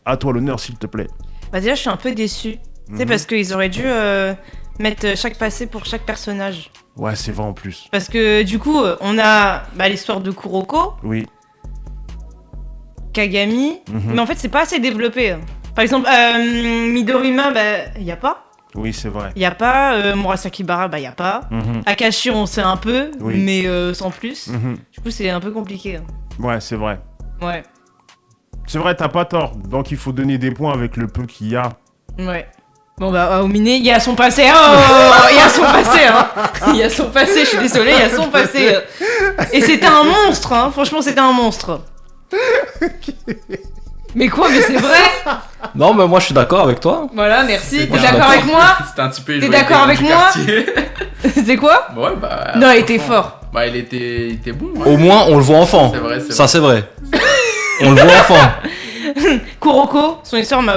à toi l'honneur s'il te plaît. Bah déjà, je suis un peu déçue. C'est parce qu'ils auraient dû mettre chaque passé pour chaque personnage. Ouais, c'est vrai en plus. Parce que du coup, on a l'histoire de Kuroko, Oui. Kagami, Mhm. mais en fait, c'est pas assez développé. Par exemple, Midorima, il y a pas. Oui, c'est vrai. Il y a pas. Murasaki Bara, il y a pas. Mhm. Akashi, on sait un peu, Oui. mais sans plus. Mhm. Du coup, c'est un peu compliqué. Ouais, c'est vrai. Ouais, C'est vrai, t'as pas tort. Donc il faut donner des points avec le peu qu'il y a. ouais. Bon bah, Aomine, il y a son passé. Oh, il y a son passé, hein. Il y a son passé, je suis désolée, il y a son passé. Et c'était un monstre, hein. Franchement, c'était un monstre. Mais quoi, mais c'est vrai. Non, mais moi je suis d'accord avec toi. Voilà, merci. T'es Moi, je suis d'accord avec moi? C'était un petit peu. T'es d'accord avec moi? C'est quoi? Ouais, bah. Non, il était franchement, fort. Bah, il était bon. ouais. Au moins, on le voit enfant. C'est vrai, Ça, c'est vrai. On le voit enfant. Kuroko, son histoire m'a...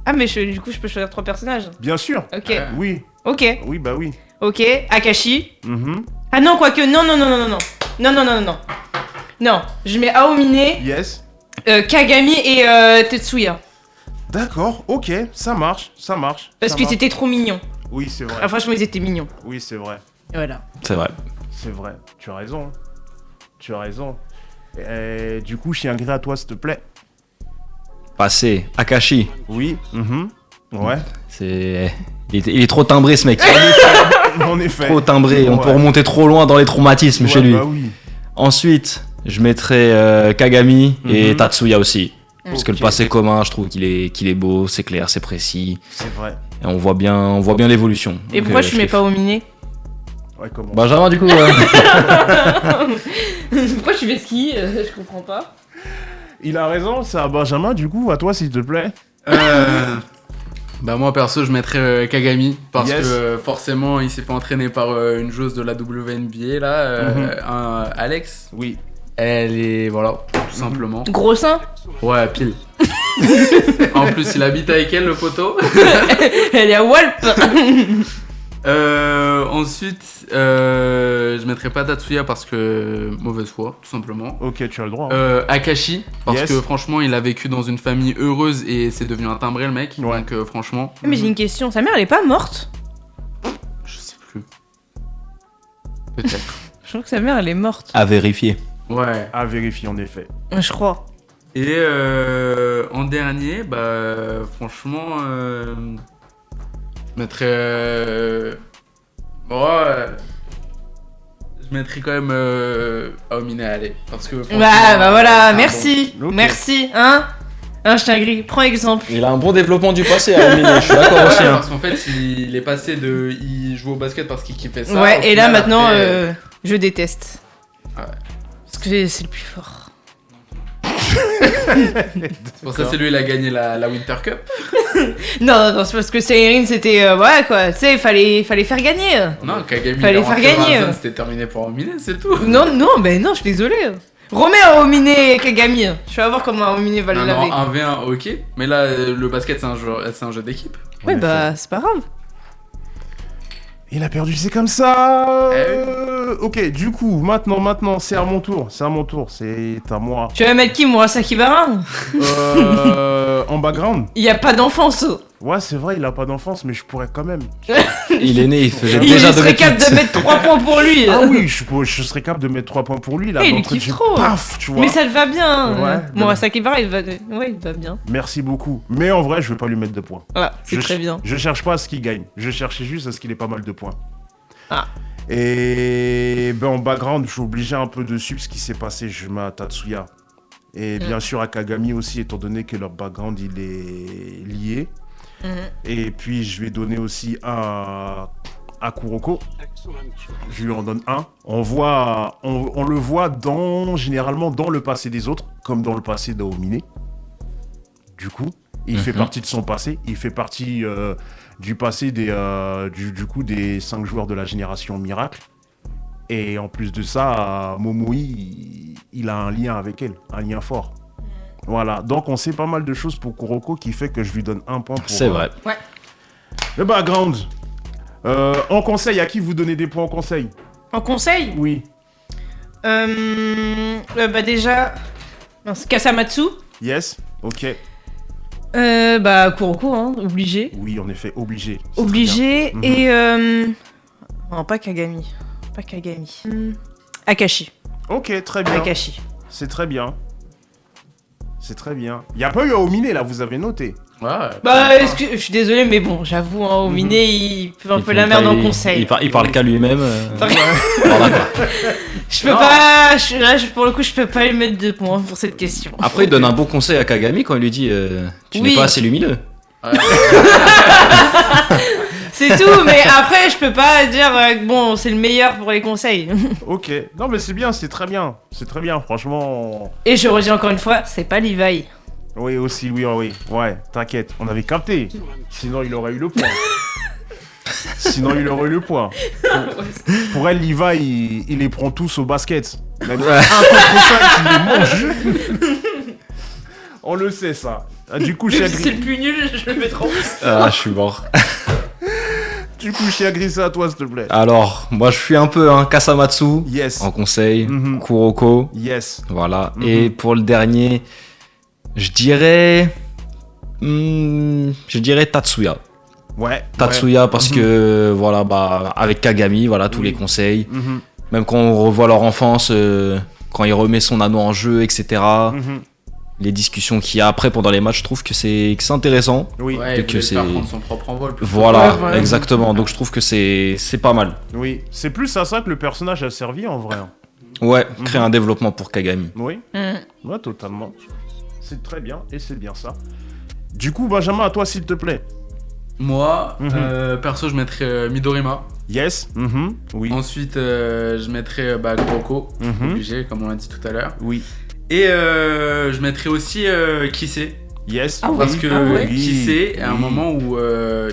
Ah, mais du coup, je peux choisir 3 personnages. Bien sûr. Ok, Ouais. Oui. ok, Oui, bah oui. ok. Akashi. Mhm. Ah non, quoique, non. Non, je mets Aomine, Yes. Kagami et Tetsuya. D'accord, ok, ça marche. Parce ça qu'ils marche. étaient trop mignons. Oui, c'est vrai. Ah, franchement, ils étaient mignons. Oui, c'est vrai. Et voilà. C'est vrai. C'est vrai. Tu as raison. Du coup, chien gris à toi, s'il te plaît. Passé. Akashi. Oui. Ouais. Il est trop timbré ce mec. En effet. Trop timbré. On peut remonter trop loin dans les traumatismes chez lui. Bah oui. Ensuite, je mettrais Kagami et Mhm. Tatsuya aussi. Parce que le Ok. passé commun, je trouve qu'il est beau, c'est clair, c'est précis. C'est vrai. Et on voit bien l'évolution. Et Donc, pourquoi je tu mets kiffe. pas Omine? Ouais, comment Benjamin, du coup. Pourquoi tu fais ski? Je comprends pas. Il a raison, c'est à Benjamin, du coup, à toi, s'il te plaît. Bah moi perso je mettrais Kagami parce Yes. que forcément il s'est fait entraîner par une joueuse de la WNBA là, Alex. Oui. Elle est voilà tout simplement. Gros sein? Ouais pile. En plus il habite avec elle le poteau. Elle est à Walp. Ensuite je mettrais pas Tatsuya parce que mauvaise foi tout simplement. Ok, tu as le droit. Hein. Akashi parce Yes. que franchement il a vécu dans une famille heureuse et c'est devenu un timbré le mec. Ouais. Donc franchement Mais j'ai une question. Sa mère, elle est pas morte? je sais plus. Peut-être. Je trouve que sa mère, elle est morte. À vérifier. Ouais. À vérifier, en effet. Je crois. Et en dernier, bah franchement, je mettrais. Je mettrais quand même Aomine, allez. Parce que. franchement, Bah voilà, c'est un merci. bon. Ok. Merci, hein? Un chien gris, prends exemple. Il a un bon développement du passé, Amine, je suis bon. d'accord Ouais, aussi. Hein. parce qu'en fait, il est passé de. Il joue au basket parce qu'il kiffait ça. Ouais, Au et là final, maintenant, après, je déteste. Ouais. Parce que c'est le plus fort. c'est pour ça que c'est lui, il a gagné la Winter Cup. Non, c'est parce que Seirin, c'était. Ouais, quoi, tu sais, fallait faire gagner. Non, Kagami, Fallait il est faire rentré dans la gagner. zone, c'était terminé pour Aomine, c'est tout. Non, je suis désolée. Remets Aomine et Kagami. Je vais voir comment Aomine va le Non, laver. 1v1, ok. Mais là, le basket, c'est un jeu d'équipe. Ouais, En bah, c'est pas grave. Il a perdu, c'est comme ça. Eh Ok, du coup, maintenant, c'est à mon tour. C'est à moi. Tu vas mettre qui, Murasaki Bara? En background. Il y a pas d'enfance. Ouais, c'est vrai, il a pas d'enfance, mais je pourrais quand même. Il est né, il faisait Il déjà de serait capable de mettre 3 points pour lui. Ah oui, je serais capable de mettre 3 points pour lui là. Eh, il d'entrée de kiffe jeu. trop. Paf, tu vois. Mais ça te va bien. Ouais. Murasaki Bara, il va bien. Merci beaucoup. Mais en vrai, je vais pas lui mettre de points. Voilà, c'est Je très bien. Je cherche pas à ce qu'il gagne. Je cherchais juste à ce qu'il ait pas mal de points. Ah. Et ben en background, je suis obligé un peu dessus parce qu'il s'est passé, je mets à Tatsuya. Et bien sûr à Kagami aussi, étant donné que leur background il est lié. Et puis je vais donner aussi un à Kuroko. Je lui en donne un. On le voit généralement dans le passé des autres, comme dans le passé d'Aomine. Du coup, il fait partie de son passé. Il fait partie du passé des 5 joueurs de la génération Miracle. Et en plus de ça, Momoi, il a un lien avec elle, un lien fort. Voilà, donc on sait pas mal de choses pour Kuroko qui fait que je lui donne un point pour... C'est vrai. Le background. En conseil, à qui vous donnez des points en conseil? En conseil, Oui. bah déjà, mince, Kasamatsu. Yes. Ok. Bah Kuroko, hein, obligé. Oui, en effet, obligé. C'est Obligé. très bien. Et non, pas Kagami. Pas Kagami. Akashi. Ok, très bien. Akashi. C'est très bien. C'est très bien. Il n'y a pas eu Aomine là, vous avez noté. Ouais. Bah, je suis désolé, mais bon, j'avoue, hein, Omine, il fait un peu la merde en conseil. Il parle qu'à lui-même. Enfin, Voilà, quoi. je peux pas. Pour le coup, je peux pas lui mettre 2 points pour cette question. Après, il donne un bon conseil à Kagami quand il lui dit tu Oui. n'es pas assez lumineux. C'est tout, mais après, je peux pas dire bon, c'est le meilleur pour les conseils. Ok. Non, mais c'est bien, c'est très bien. C'est très bien, franchement. Et je redis encore une fois, c'est pas Levi. Oui, aussi, oui, oui. Ouais, t'inquiète, on avait capté. Sinon, il aurait eu le point. Pour elle, Liva, il les prend tous au basket. Même un contre 5, il les mange. On le sait, ça. Ah, du coup, C'est Chiagri, le plus nul, je le mettrai en Ah, je suis mort. c'est à toi, s'il te plaît. Alors, moi, je suis un peu un Kasamatsu Yes. en conseil. Mhm. Kuroko. Yes. Voilà. Mhm. Et pour le dernier, Je dirais. Je dirais Tatsuya. Ouais. Tatsuya parce que, voilà, bah, avec Kagami, voilà, tous les conseils. Mhm. Même quand on revoit leur enfance, quand il remet son anneau en jeu, etc. Mhm. Les discussions qu'il y a après pendant les matchs, je trouve que c'est intéressant. Oui. Ouais, Et il que voulait c'est- faire prendre son propre envol. plus Voilà, Ouais, voilà. exactement. Donc je trouve que c'est pas mal. Oui. C'est plus à ça que le personnage a servi en vrai. Ouais, créer un développement pour Kagami. Oui. Mm. Ouais, totalement. C'est très bien et c'est bien ça. Du coup, Benjamin, à toi, s'il te plaît. Moi, Mhm. perso, je mettrais Midorima. Yes. Oui. Ensuite, je mettrais Kuroko, Mhm. obligé, comme on l'a dit tout à l'heure. Oui. Et je mettrais aussi Kissé. Yes. Ah Parce oui. que Ah ouais. Kissé, à un Oui. moment où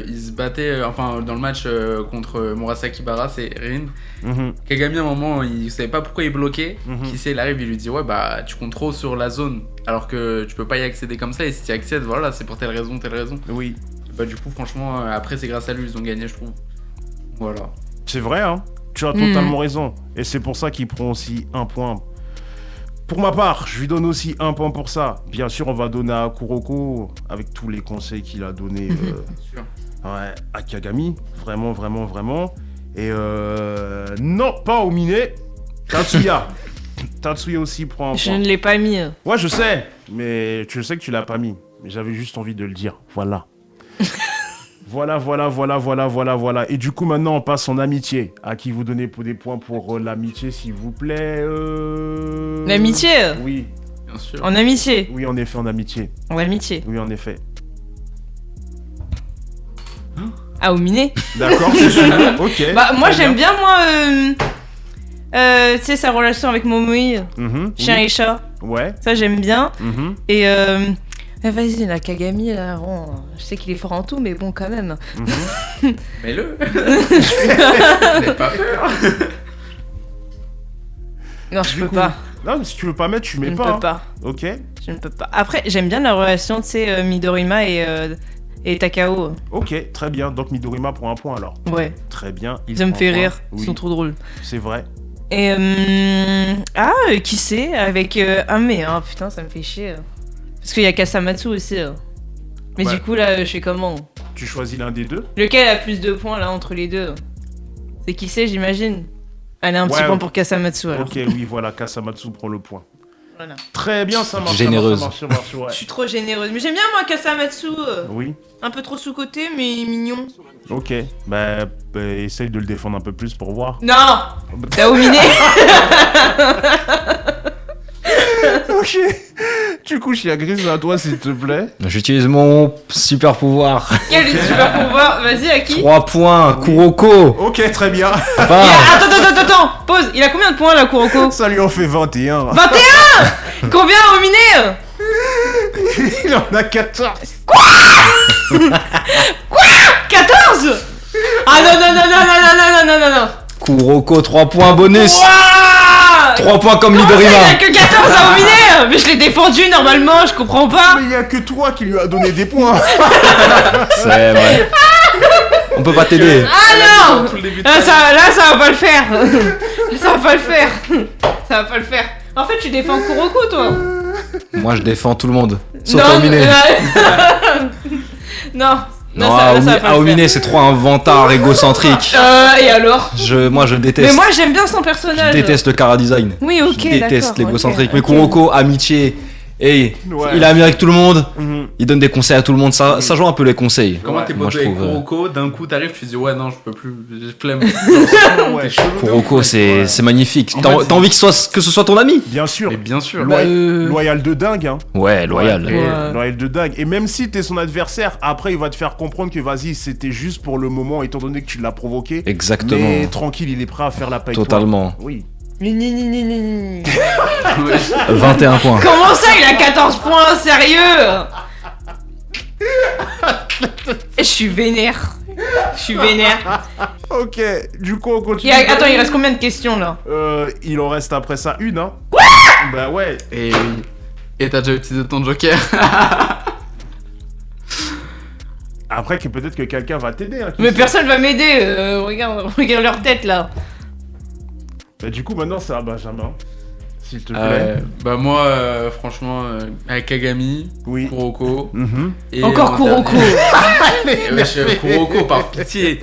il se battait, enfin dans le match contre Murasaki Bara, c'est Rin. Mhm. Kagami, à un moment, il savait pas pourquoi il bloquait. Mhm. Kissé, il arrive, il lui dit ouais bah tu comptes trop sur la zone, alors que tu peux pas y accéder comme ça. Et si tu y accèdes, voilà, c'est pour telle raison, telle raison. Oui. Et bah du coup, franchement, après c'est grâce à lui ils ont gagné, je trouve. Voilà. C'est vrai, hein. Tu as totalement raison. Et c'est pour ça qu'il prend aussi un point. Pour ma part, je lui donne aussi un point pour ça. Bien sûr, on va donner à Kuroko avec tous les conseils qu'il a donnés Sûr. ouais, à Kagami. Vraiment, vraiment, vraiment. Et non, pas au Miné. Tatsuya. Tatsuya aussi prend un Je point. ne l'ai pas mis. Ouais, je sais. Mais tu sais que tu l'as pas mis. Mais j'avais juste envie de le dire. Voilà. Voilà. Et du coup, maintenant, on passe en amitié. À qui vous donnez pour des points pour l'amitié, s'il vous plaît L'amitié Oui. Bien sûr. En amitié. Oui, en effet, en amitié. En amitié. Oui, en effet. Ah, au miné. D'accord, c'est sûr. Ok. Bah, moi, très j'aime bien, moi, tu sais, sa relation avec Momoi, Mhm, chien oui. et chat. Ouais. Ça, j'aime bien. Mhm, Et, vas-y, la Kagami, là, bon, je sais qu'il est fort en tout, mais bon, quand même. mhm. Mets-le. N'aie pas peur. Non, je Du peux coup, pas. Non, mais si tu veux pas mettre, tu Je mets ne pas. peux hein. pas. Ok. Je ne peux pas. Après, j'aime bien la relation, tu sais, Midorima et Takao. Ok, très bien. Donc Midorima prend un point alors. Ouais, Très bien. il ça me prend fait un point. rire. Oui, Ils sont trop drôles. c'est vrai. Et qui c'est avec putain, ça me fait chier. Parce qu'il y a Kasamatsu aussi. Mais Ouais. du coup là, je fais comment? Tu choisis l'un des deux. Lequel a plus de points là entre les deux? C'est qui c'est, j'imagine. Allez, un petit Ouais. point pour Kasamatsu alors. Ok, oui, voilà, Kasamatsu prend le point. Voilà. Très bien, ça marche. Généreuse. Ça marche, ouais. Je suis trop généreuse. Mais j'aime bien moi Kasamatsu. Oui, Un peu trop sous-côté, mais mignon. ok. Bah, essaye de le défendre un peu plus pour voir. Non! T'as ominé. Ok. Du coup, Chia Gris, à toi, s'il te plaît. J'utilise mon super pouvoir. Quel super pouvoir? Vas-y, à qui? 3 points, Kuroko. Ok, très bien. Bah, Attends, pause. Il a combien de points là, Kuroko? Ça lui en fait 21. 21! Combien ominé? Il en a 14. 14! Ah non. Kuroko, 3 points bonus. Ouah! 3 points comme Comment ça, il Midorima. a que 14 à ominer? Mais je l'ai défendu normalement, je comprends pas. Mais il y a que toi qui lui a donné des points. C'est vrai. On peut pas t'aider. Ah non! Tout le début de Là ta ça va pas le faire. Ça va pas le faire. Ça va pas le faire. En fait, tu défends Kuroko, toi. Moi, je défends tout le monde. Sauf Non, Aomine. Non, Non, ça va pas le Aomine, faire. c'est trop un vantard égocentrique. Et alors? Moi, je déteste. Mais moi, j'aime bien son je personnage. déteste le cara design. Oui, ok, Je déteste d'accord, l'égocentrique. ok, Mais ok. Kuroko, amitié. Hey, Ouais. il est ami avec tout le monde. Mhm. Il donne des conseils à tout le monde. Ça joue un peu les conseils. Comment Ouais, t'es moi, pote je avec trouve, Kuroko, d'un coup t'arrives, tu dis ouais non je peux plus, j'ai flemme. Ouais. Kuroko, c'est magnifique. En T'as fait, t'as envie que ce soit ton ami? Bien sûr. Mais bien sûr. Loyal de dingue, hein. Ouais, loyal. Ouais, Ouais. Loyal de dingue. Et même si t'es son adversaire, après il va te faire comprendre que vas-y, c'était juste pour le moment, étant donné que tu l'as provoqué. Exactement. Mais tranquille, il est prêt à faire la paille. Totalement. Oui. 21 points. Comment ça, il a 14 points, sérieux? Je suis vénère. Ok, du coup on continue. Attends, il reste combien de questions là? Il en reste après ça une, hein. Bah ouais. Et oui. Et t'as déjà utilisé ton joker. Après que peut-être que quelqu'un va t'aider. Hein, qui Mais sait. personne va m'aider, regarde leur tête là. Bah, du coup maintenant c'est à Benjamin. s'il te plaît. Bah moi, franchement, avec Kagami, Oui. Kuroko. Et Encore en Kuroko. dernier- Ouais, Kuroko, par pitié.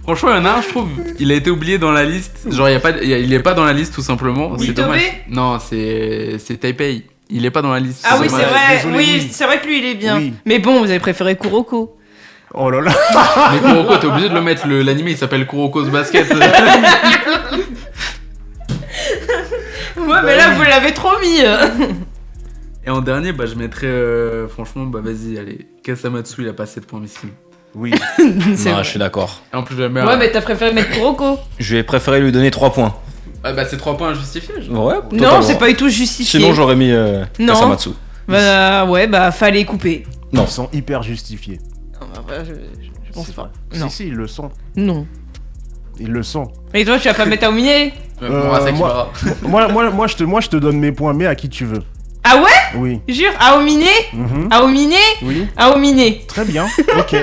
Franchement, il y en a un, je trouve, il a été oublié dans la liste. Genre, il est pas dans la liste, tout simplement. Oui. C'est dommage. Tobe Non, c'est Taipei. Il est pas dans la liste. Ah oui, c'est dommage. vrai. Désolé, Oui, oui. c'est vrai que lui, il est bien. Oui. Mais bon, vous avez préféré Kuroko. Oh là là. Mais Kuroko, t'es obligé de le mettre. L'anime, il s'appelle Kuroko's Basket. Ouais, mais là, vous l'avez trop mis. Et en dernier, bah, je mettrais. Franchement, bah, vas-y, allez. Kasamatsu, il a pas 7 points, miskin. Oui. C'est Non, vrai. je suis d'accord. Et en plus, jamais. Ouais, mais t'as préféré mettre Kuroko. Je vais préférer lui donner 3 points. Ah, bah, c'est 3 points injustifiés. Ouais, Non, totalement. c'est pas du tout justifié. Sinon, j'aurais mis Non. Kasamatsu. Bah, ouais, bah, fallait couper. Non. Ils sont hyper justifiés. Non, bah, bah, je pense C'est pas. vrai. Non. Si, ils le sont. Non. Ils le sont. Et toi, tu vas pas mettre Aomine? Murasaki moi- Bara. moi, je te donne mes points, mais à qui tu veux. Ah ouais? Oui. Jure, Aomine? Mhm. Aomine? Oui. Aomine. Très bien. Ok.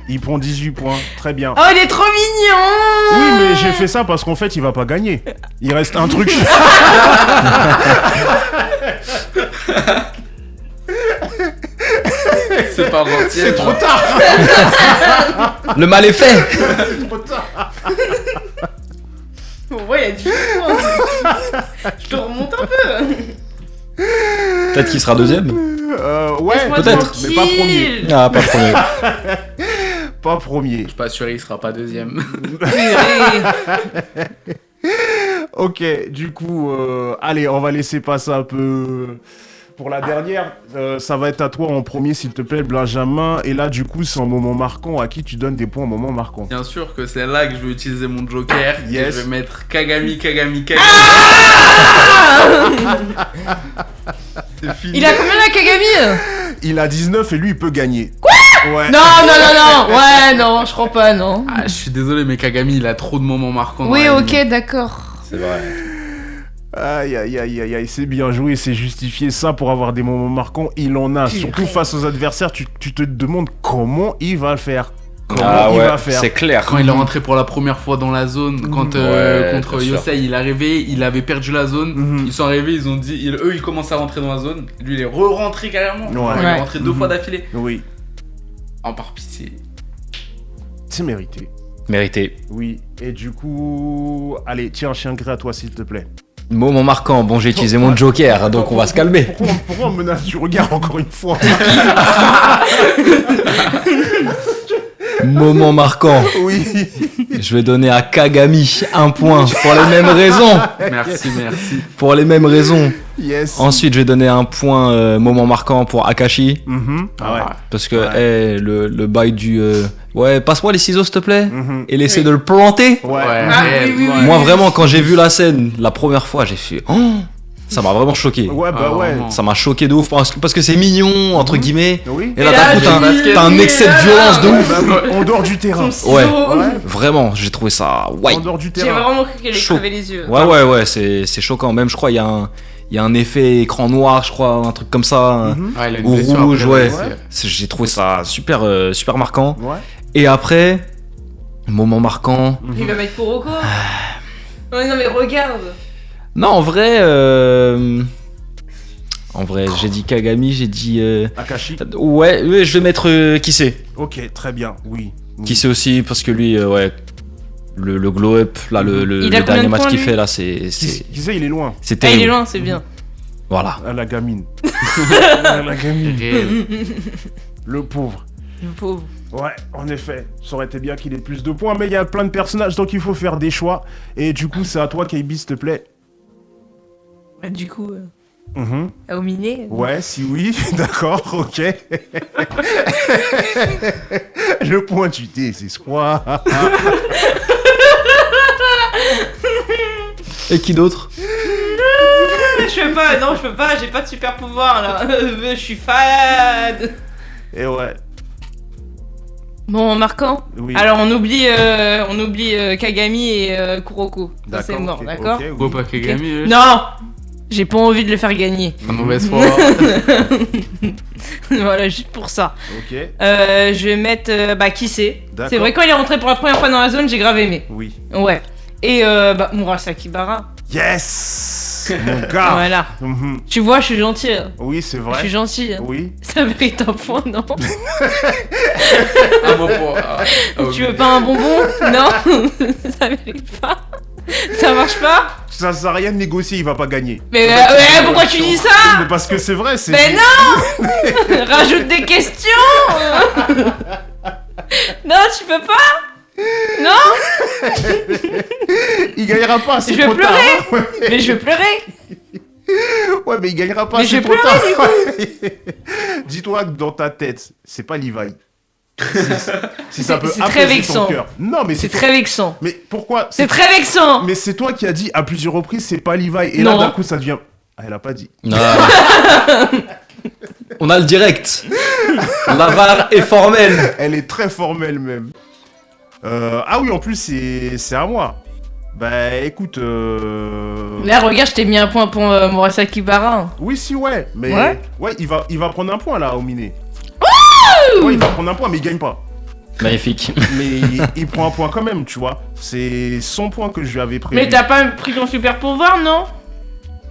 Il prend 18 points. Très bien. Oh, il est trop mignon! Oui, mais j'ai fait ça parce qu'en fait, il va pas gagner. Il reste un truc. C'est pas gentil. C'est trop tard. Le mal est fait. C'est trop tard. Ouais, il y a du Je te remonte un peu. Peut-être qu'il sera deuxième. Ouais, Laisse-moi peut-être, tranquille. mais pas premier. Ah, pas premier. Pas premier. Je suis pas sûr, il sera pas deuxième. Purée. Ok, du coup, allez, on va laisser passer un peu pour la dernière. Ça va être à toi en premier, s'il te plaît, Benjamin. Et là, du coup, c'est un moment marquant. À qui tu donnes des points en moment marquant? Bien sûr que c'est là que je vais utiliser mon joker. Yes. Et je vais mettre Kagami. C'est fini. Il a combien là, Kagami? Il a 19 et lui, il peut gagner. Quoi? Ouais. Non, non, non, non. Ouais, non, je crois pas, non. Ah, je suis désolé, mais Kagami, il a trop de moments marquants. Oui, dans ok, l'anime. d'accord. C'est vrai. Aïe, aïe, aïe, aïe, aïe, c'est bien joué, c'est justifié. Ça, pour avoir des moments marquants, il en a. Purée. Surtout face aux adversaires, tu te demandes comment il va le faire. Comment Ah il ouais, va faire. c'est clair. Quand il est rentré pour la première fois dans la zone, quand Ouais, contre bien sûr. Yosei, il est arrivé, il avait perdu la zone. Mhm. Ils sont arrivés, ils ont dit, eux, ils commencent à rentrer dans la zone. Lui, il est re-rentré carrément. Ouais. Il Ouais. est rentré 2 fois d'affilée. Oui, En par pitié. c'est mérité. Mérité. Oui, et du coup... Allez, tiens, chien gré à toi, s'il te plaît. Moment marquant. Bon, j'ai utilisé mon joker, donc on va se calmer. Pourquoi on menace du regard encore une fois? Moment marquant. Oui. Je vais donner à Kagami 1 point pour les mêmes raisons. Merci, merci. Pour les mêmes raisons. Yes. Ensuite, je vais donner 1 point moment marquant pour Akashi. Mhm. Ah ouais. Parce que Ouais. le bail du... Ouais, passe-moi les ciseaux, s'il te plaît. Mhm. Et l'essayer Oui. de le planter. Ouais. Ah, oui, oui, oui. Moi, vraiment, quand j'ai vu la scène la première fois, j'ai fait... Oh, ça m'a vraiment choqué. Ouais, bah Ah, ouais. vraiment. Ça m'a choqué de ouf parce que c'est mignon, entre guillemets. Oui. Et là, Et d'un là, coup, j'ai t'as un excès de violence de Ouais, ouf. bah oui, en dehors du terrain. Son ciseau. Ouais. Ouais. Vraiment, j'ai trouvé ça... Ouais. En dehors du J'ai terrain. vraiment cru qu'elle allait Chaud. crever les yeux. Ouais, c'est choquant. Même, je crois, il y a un effet écran noir, je crois, un truc comme ça. Mhm. Ouais, il a une Ou blessure rouge, après, ouais. c'est- J'ai trouvé ça super, super marquant. Ouais. Et après, moment marquant... Il va mettre Kuroko. Ouais, non, mais regarde. Non, en vrai, j'ai dit Kagami, j'ai dit... Akashi. Ouais, je vais mettre Kissé. Ok, très bien. Oui. Oui. Kissé aussi, parce que lui, ouais, le glow-up, là, Il a le combien dernier de match points, qu'il lui fait, là, c'est Qui sait, il est loin. c'est Ah, il est terrible. loin, c'est bien. Voilà. À la gamine. À la gamine. Réel. Le pauvre. Le pauvre. Ouais, en effet, ça aurait été bien qu'il ait plus de points, mais il y a plein de personnages, donc il faut faire des choix. Et du coup, c'est à toi, KB, s'il te plaît. Bah, du coup, Mhm. Aomine. Ouais, si oui, d'accord, ok. Le point du désespoir. Et qui d'autre? Je peux pas, non, je peux pas, j'ai pas de super pouvoir là. Je suis fade. Et ouais, Bon, marquant. oui. Alors on oublie Kagami et Kuroko. Ça c'est mort, ok, d'accord. ok, oui. Go pas Kagami, eux. Non, j'ai pas envie de le faire gagner. Pas de mauvaise foi. Voilà, juste pour ça. Ok, Je vais mettre qui c'est. D'accord. C'est vrai quand il est rentré pour la première fois dans la zone, j'ai grave aimé. oui. Ouais. Et Murasaki Bara. Yes. Yes. Yes. Yes, mon gars. Voilà. Mhm. Tu vois, je suis gentille. Oui, c'est Je vrai. suis gentille. Oui. Ça mérite un point, non? Ah bon, pour. Tu veux pas un bonbon? Non. Ça mérite pas. Ça marche pas? Ça sert à rien de négocier, il va pas gagner. Mais pourquoi tu dis ça? Mais parce que c'est vrai, c'est. Mais non. Rajoute des questions. Non, tu peux pas. Non. Il gagnera pas, c'est Je vais trop tard. pleurer. Mais je vais pleurer. Ouais, mais il gagnera pas, Mais c'est je trop vais tard. pleurer, Dis-toi que dans ta tête, c'est pas Levi. Si ça peut C'est très apaiser vexant. ton cœur. Non, mais C'est toi- très vexant. Mais pourquoi C'est très vexant. Mais c'est toi qui as dit à plusieurs reprises, c'est pas Levi. Et Non. là, d'un coup, ça devient. Ah, elle a pas dit. On a le direct. La VAR est formelle. Elle est très formelle même. Ah oui, en plus, c'est à moi. Bah écoute. Là, regarde, je t'ai mis un point pour Murasaki Bara. Oui, si, ouais. Mais Ouais. il va prendre un point là, Ominé. Ouais, il va prendre un point, mais il gagne pas. Magnifique. Mais il prend un point quand même, tu vois. C'est son point que je lui avais prévu. Mais t'as pas pris ton super pouvoir, non?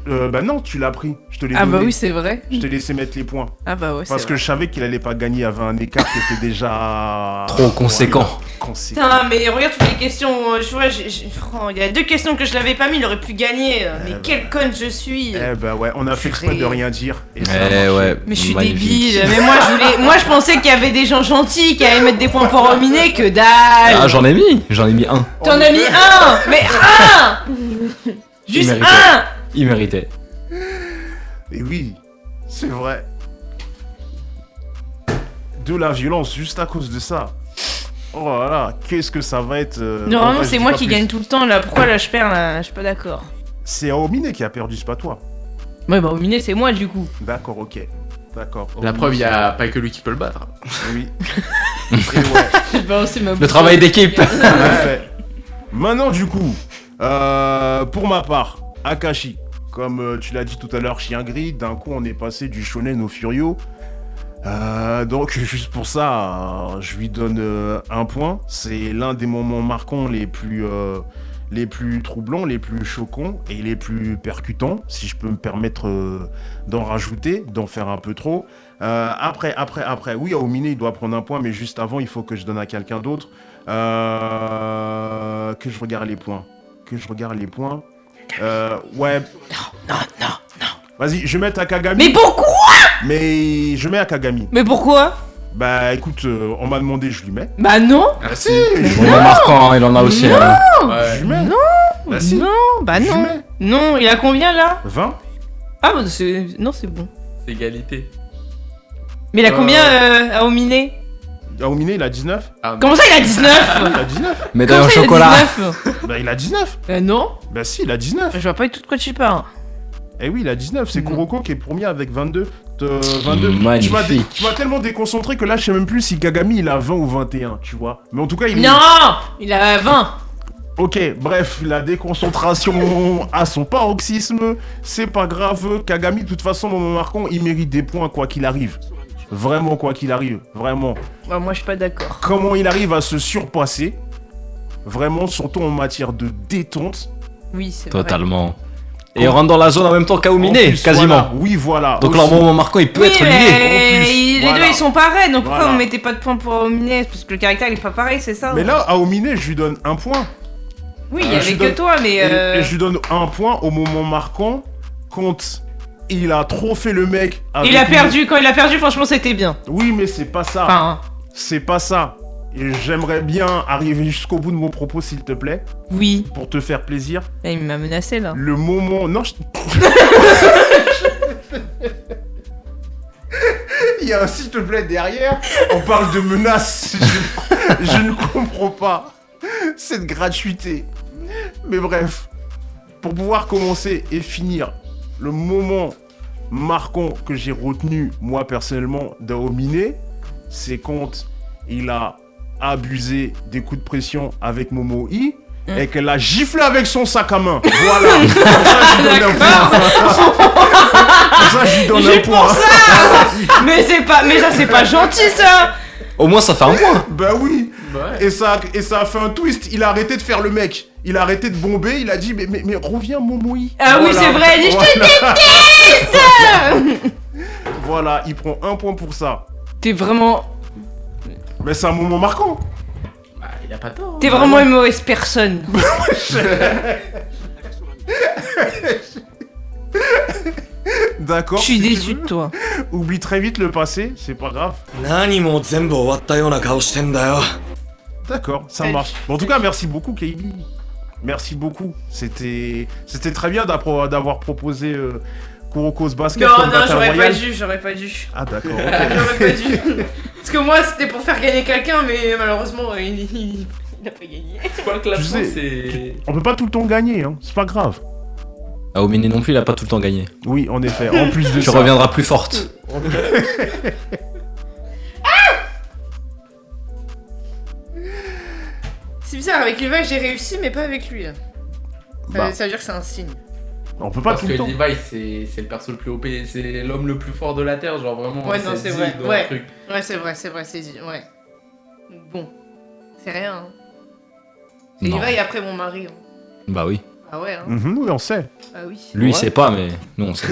Bah non, tu l'as pris. Je te l'ai Ah donné. bah oui, c'est vrai. Je t'ai laissé mettre les points. Ah bah ouais, Parce que je savais qu'il allait pas gagner avec un écart qui était déjà. Trop conséquent. Voilà, conséquent. Putain, mais regarde toutes les questions. Je vois, il y a 2 questions que je l'avais pas mis, il aurait pu gagner. Mais bah. quelle conne je suis. Eh bah ouais, on a fait exprès de rien dire. Et ça a Eh marché. ouais. Mais je suis magnifique. débile. Mais moi je pensais qu'il y avait des gens gentils qui allaient mettre des points pour Rominé, que dalle. Ah, j'en ai mis un. T'en as mis un. Mais un. Juste méritait. un. Il méritait. Et oui, c'est vrai. De la violence juste à cause de ça. Oh là là, qu'est-ce que ça va être. Normalement, bah, je c'est dis moi pas qui plus. gagne tout le temps là. Pourquoi là je perds là? Je suis pas d'accord. C'est Aomine qui a perdu, c'est pas toi. Ouais, bah Rominé, c'est moi du coup. D'accord, ok. D'accord. La preuve, il y a pas que lui qui peut le battre. Oui. Et ouais. Bah, c'est ma Le travail d'équipe. En effet. Maintenant, du coup, pour ma part, Akashi, comme tu l'as dit tout à l'heure, Chien Gris, d'un coup, on est passé du shonen au furio. Donc, juste pour ça, je lui donne un point. C'est l'un des moments marquants les plus troublants, les plus choquants et les plus percutants, si je peux me permettre d'en rajouter, d'en faire un peu trop. Après, oui, Aomine, il doit prendre un point, mais juste avant, il faut que je donne à quelqu'un d'autre. Que je regarde les points. Ouais. Non. Vas-y, je vais mettre Akagami. Mais pourquoi? Mais je mets Akagami. Mais pourquoi? Bah écoute, on m'a demandé, je lui mets. Bah non. Ah si. On est marquant, il en a aussi. hein. Je Ouais. lui mets. Non. Bah si. Non, bah Je lui non. mets. Non, il a combien là? 20. Ah bah c'est... Non, c'est bon. C'est égalité. Mais il a combien à Ominé? Aomine, il a 19. Ah, Comment ça il a 19? Il a 19. Médaille Comment au ça, il a chocolat. 19? Bah il a 19. Non. Bah si, il a 19. Je vois pas du tout de quoi tu parles. Eh oui, il a 19. C'est Non. Kuroko qui est premier avec 22. 22. Magnifique. Tu m'as tellement déconcentré que là, je sais même plus si Kagami il a 20 ou 21, tu vois. Mais en tout cas, il est. Non. Il a 20. Ok, bref, la déconcentration à son paroxysme, c'est pas grave. Kagami, de toute façon, dans mon marquant, il mérite des points quoi qu'il arrive. Vraiment, quoi qu'il arrive. Vraiment. Bah, moi je suis pas d'accord. Comment il arrive à se surpasser. Vraiment, surtout en matière de détente. Oui, c'est vrai. Totalement. Et on rentre dans la zone en même temps En qu'Aomine, plus, quasiment. voilà. Oui, voilà. Donc Aussi. leur moment marquant, il peut Oui, être lié. mais En plus, les voilà. deux ils sont pareils, donc pourquoi Voilà. on mettait pas de points pour Ominé? Parce que le caractère il est pas pareil, c'est ça? Mais là, à Aomine, je lui donne un point. Oui, il y je avait lui que donne- toi, mais. Et je lui donne un point au moment marquant quand il a trop fait le mec. Il avec a une- perdu, quand il a perdu, franchement c'était bien. Oui, mais c'est pas ça. Enfin, C'est pas ça. Et j'aimerais bien arriver jusqu'au bout de mon propos, s'il te plaît, oui. pour te faire plaisir. Là, il m'a menacé là. Le moment. Non, Il y a un s'il te plaît derrière. On parle de menaces. Je ne comprends pas cette gratuité. Mais bref, pour pouvoir commencer et finir le moment marquant que j'ai retenu, moi personnellement, d'Aomine, c'est quand il a abusé des coups de pression avec Momo I et qu'elle a giflé avec son sac à main. Voilà. Pour ça, je lui donne un point. Pour ça, je lui donne un Juste point. pour ça. Mais c'est pas, mais ça c'est pas gentil ça. Au moins, ça fait un point. Bah oui. Ouais. Et ça a fait un twist. Il a arrêté de faire le mec. Il a arrêté de bomber. Il a dit mais reviens Momoï. Ah oui, c'est vrai, il dit, je te Voilà, il prend un point pour ça. T'es vraiment... Mais c'est un moment marquant. Bah, il a pas tort. T'es vraiment une mauvaise personne. D'accord. Je suis si tu déçu veux. de toi. Oublie très vite le passé, c'est pas grave. 何も全部終わったような顔してんだよ。 D'accord, ça marche. Bon, en tout cas, merci beaucoup, Kaylee. Merci beaucoup. C'était très bien d'avoir proposé Kuroko's Basket Non, comme non, Battle Royale. j'aurais pas dû. Ah, d'accord. ok. J'aurais pas dû. Parce que moi, c'était pour faire gagner quelqu'un, mais malheureusement, il a pas gagné. C'est quoi le classement? Tu sais, C'est. On peut pas tout le temps gagner, hein. C'est pas grave. Aomine non plus, il a pas tout le temps gagné. Oui, en effet. En plus de Tu ça. reviendras plus forte. C'est bizarre, avec Levi, j'ai réussi, mais pas avec lui. Bah. Ça veut dire que c'est un signe. On peut pas Parce tout que le temps. Levi, c'est le perso le plus OP, c'est l'homme le plus fort de la Terre, genre vraiment. Ouais, non, c'est dit vrai. dans le Ouais. truc. Ouais, c'est vrai, c'est dit. Ouais. Bon. C'est rien. Hein. Et Non. Levi après mon mari. Hein. Bah oui. Ah ouais, hein. Oui, on sait. Ah oui. Lui, il Ouais. sait pas, mais nous, on sait.